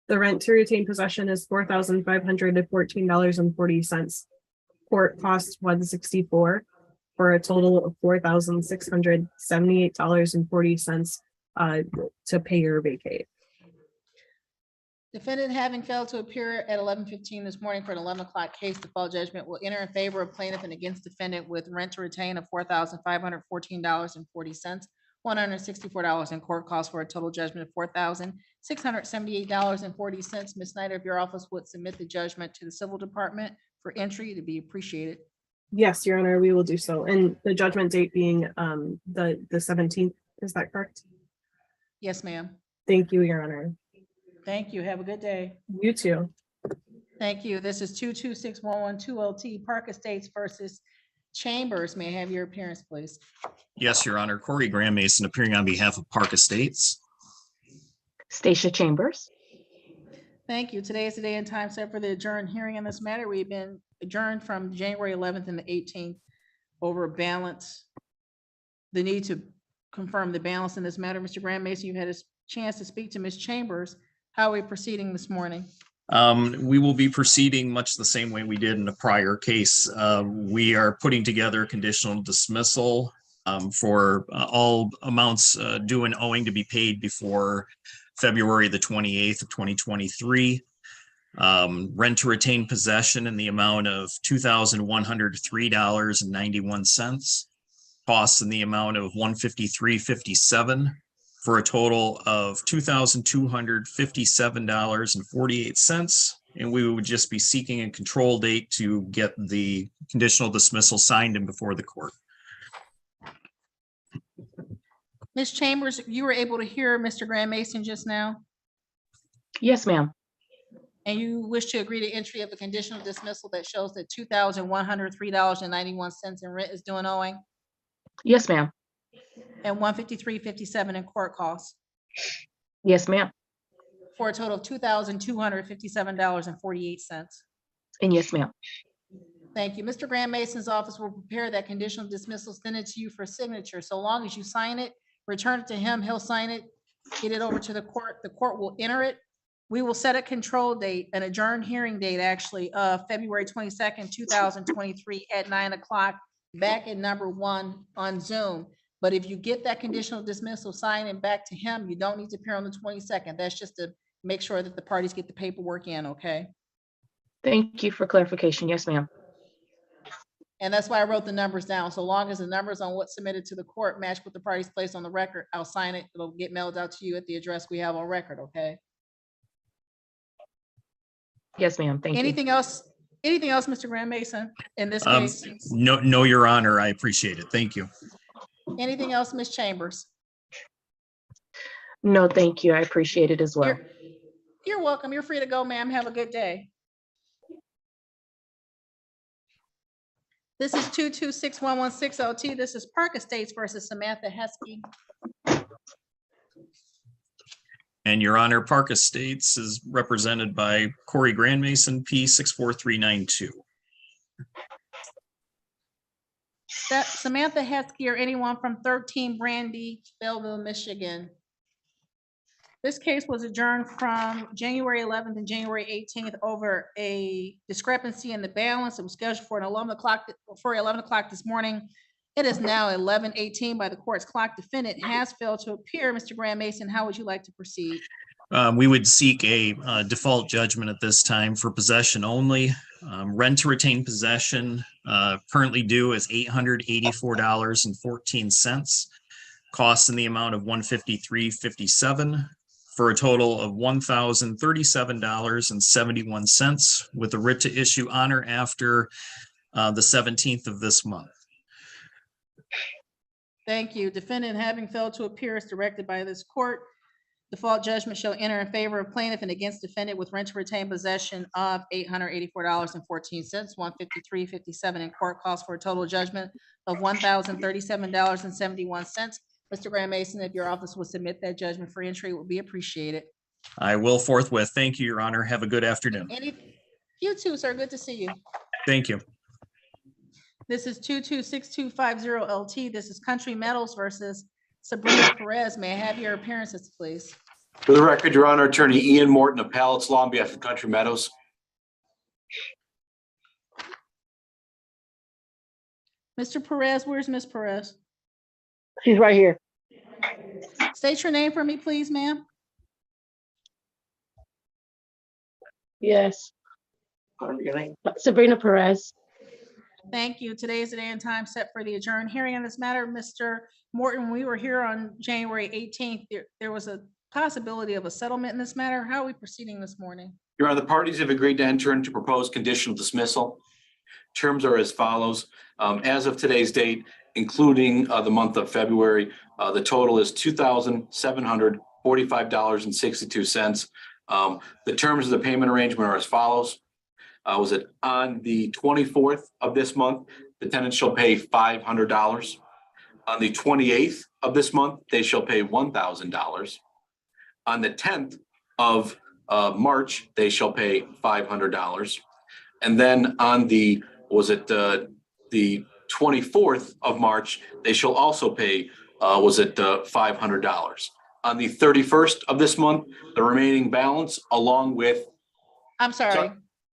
The rent to retain possession is $4,514.40. Court cost $164 for a total of $4,678.40 to pay or vacate. Defendant having failed to appear at 11:15 this morning for an 11 o'clock case, default judgment will enter in favor of plaintiff and against defendant with rent to retain of $4,514.40, $164 in court costs for a total judgment of $4,678.40. Ms. Snyder, if your office would submit the judgment to the civil department for entry, to be appreciated. Yes, Your Honor, we will do so. And the judgment date being the 17th, is that correct? Yes, ma'am. Thank you, Your Honor. Thank you. Have a good day. You too. Thank you. This is 226112 LT Park Estates versus Chambers. May I have your appearance, please? Yes, Your Honor. Corey Graham Mason appearing on behalf of Park Estates. Stacia Chambers. Thank you. Today is the day and time set for the adjourned hearing in this matter. We've been adjourned from January 11th and the 18th over balance. The need to confirm the balance in this matter. Mr. Graham Mason, you've had a chance to speak to Ms. Chambers. How are we proceeding this morning? We will be proceeding much the same way we did in the prior case. We are putting together a conditional dismissal for all amounts due and owing to be paid before February the 28th of 2023. Rent to retain possession in the amount of $2,103.91. Costs in the amount of $153.57 for a total of $2,257.48. And we would just be seeking a control date to get the conditional dismissal signed and before the court. Ms. Chambers, you were able to hear Mr. Graham Mason just now, Yes, ma'am. and you wish to agree to entry of a conditional dismissal that shows that $2,103.91 in rent is due and owing, Yes, ma'am. and $153.57 in court costs, Yes, ma'am. for a total of $2,257.48. And yes, ma'am. Thank you. Mr. Graham Mason's office will prepare that conditional dismissal, send it to you for signature. So long as you sign it, return it to him, he'll sign it, get it over to the court will enter it. We will set a control date, an adjourned hearing date, actually, February 22nd, 2023 at 9 o'clock, back at number 1 on Zoom. But if you get that conditional dismissal signed and back to him, you don't need to appear on the 22nd. That's just to make sure that the parties get the paperwork in, okay? Thank you for clarification. Yes, ma'am. And that's why I wrote the numbers down. So long as the numbers on what's submitted to the court match what the parties placed on the record, I'll sign it. It'll get mailed out to you at the address we have on record, okay? Yes, ma'am. Thank you. Anything else, Mr. Graham Mason, in this Um, case? No, Your Honor, I appreciate it. Thank you. Anything else, Ms. Chambers? No, thank you. I appreciate it as well. You're welcome. You're free to go, ma'am. Have a good day. This is 2261160 LT. This is Park Estates versus Samantha Heskey. And Your Honor, Park Estates is represented by Corey Grandmason, P 64392. That Samantha Heskey or anyone from 13 Brandy, Belleville, Michigan. This case was adjourned from January 11th and January 18th over a discrepancy in the balance. It was scheduled for 11 o'clock this morning. It is now 11:18 by the court's clock. Defendant has failed to appear. Mr. Graham Mason, how would you like to proceed? We would seek a default judgment at this time for possession only. Rent to retain possession currently due is $884.14. Costs in the amount of $153.57 for a total of $1,037.71 with a writ to issue on or after the 17th of this month. Thank you. Defendant having failed to appear as directed by this court, default judgment shall enter in favor of plaintiff and against defendant with rent to retain possession of $884.14, $153.57 in court costs for a total judgment of $1,037.71. Mr. Graham Mason, if your office will submit that judgment for entry, it would be appreciated. I will forthwith. Thank you, Your Honor. Have a good afternoon. You too, sir. Good to see you. Thank you. This is 2262250 LT. This is Country Metals versus Sabrina Perez. May I have your appearances, please? For the record, Your Honor, Attorney Ian Morton, Appellate's Law on behalf of Country Meadows. Mr. Perez, where's Miss Perez? She's right here. State your name for me, please, ma'am. Yes. Sabrina Perez. Thank you. Today is the day and time set for the adjourned hearing on this matter. Mr. Morton, we were here on January 18th. There was a possibility of a settlement in this matter. How are we proceeding this morning? Your Honor, the parties have agreed to enter into proposed conditional dismissal. Terms are as follows. As of today's date, including the month of February, the total is $2,745.62. The terms of the payment arrangement are as follows. Was it on the 24th of this month, the tenant shall pay $500. On the 28th of this month, they shall pay $1,000. On the 10th of March, they shall pay $500. And then on the 24th of March, they shall also pay $500. On the 31st of this month, the remaining balance along with I'm sorry,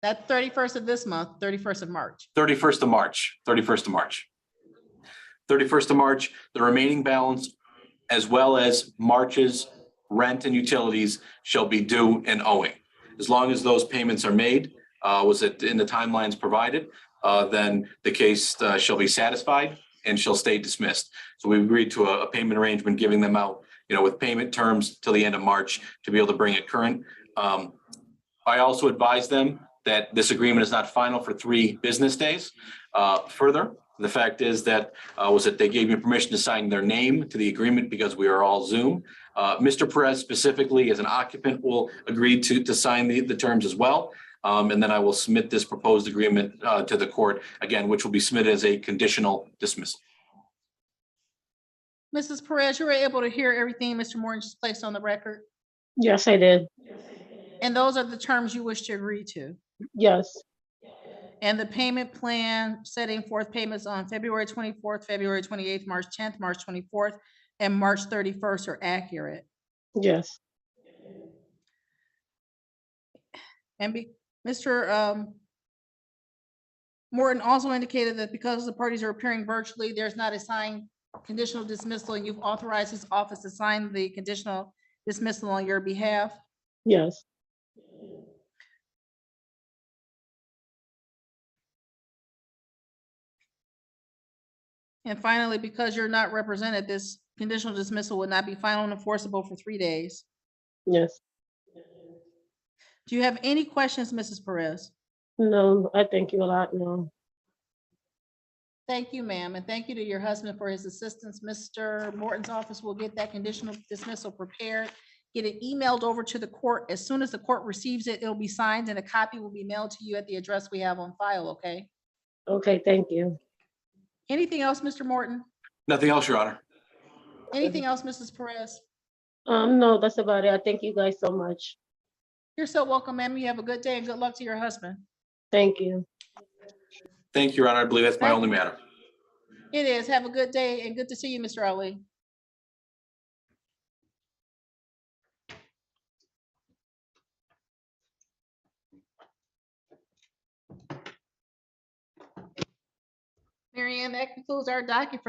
that's 31st of this month, 31st of March. 31st of March, 31st of March. 31st of March, the remaining balance as well as March's rent and utilities shall be due and owing. As long as those payments are made, was it in the timelines provided, then the case shall be satisfied and shall stay dismissed. So we've agreed to a payment arrangement, giving them out, with payment terms till the end of March to be able to bring it current. I also advise them that this agreement is not final for 3 business days. Further, the fact is that they gave me permission to sign their name to the agreement because we are all Zoom. Mr. Perez specifically as an occupant will agree to sign the terms as well. And then I will submit this proposed agreement to the court, again, which will be submitted as a conditional dismissal. Mrs. Perez, you were able to hear everything Mr. Morton just placed on the record? Yes, I did. And those are the terms you wish to agree to? Yes, And the payment plan setting forth payments on February 24th, February 28th, March 10th, March 24th, and March 31st are accurate? yes, And Mr. Morton also indicated that because the parties are appearing virtually, there's not a signed conditional dismissal, and you've authorized his office to sign the conditional dismissal on your behalf? yes, And finally, because you're not represented, this conditional dismissal would not be final and enforceable for 3 days. yes. Do you have any questions, Mrs. Perez? No, I thank you a lot. No. Thank you, ma'am, and thank you to your husband for his assistance. Mr. Morton's office will get that conditional dismissal prepared, get it emailed over to the court. As soon as the court receives it, it'll be signed and a copy will be mailed to you at the address we have on file, okay? Okay, thank you. Anything else, Mr. Morton? Nothing else, Your Honor. Anything else, Mrs. Perez? No, that's about it. I thank you guys so much. You're so welcome, ma'am. You have a good day and good luck to your husband. Thank you. Thank you, Your Honor. I believe that's my only matter. It is. Have a good day and good to see you, Mr. Ali. Mary Ann, that concludes our docket for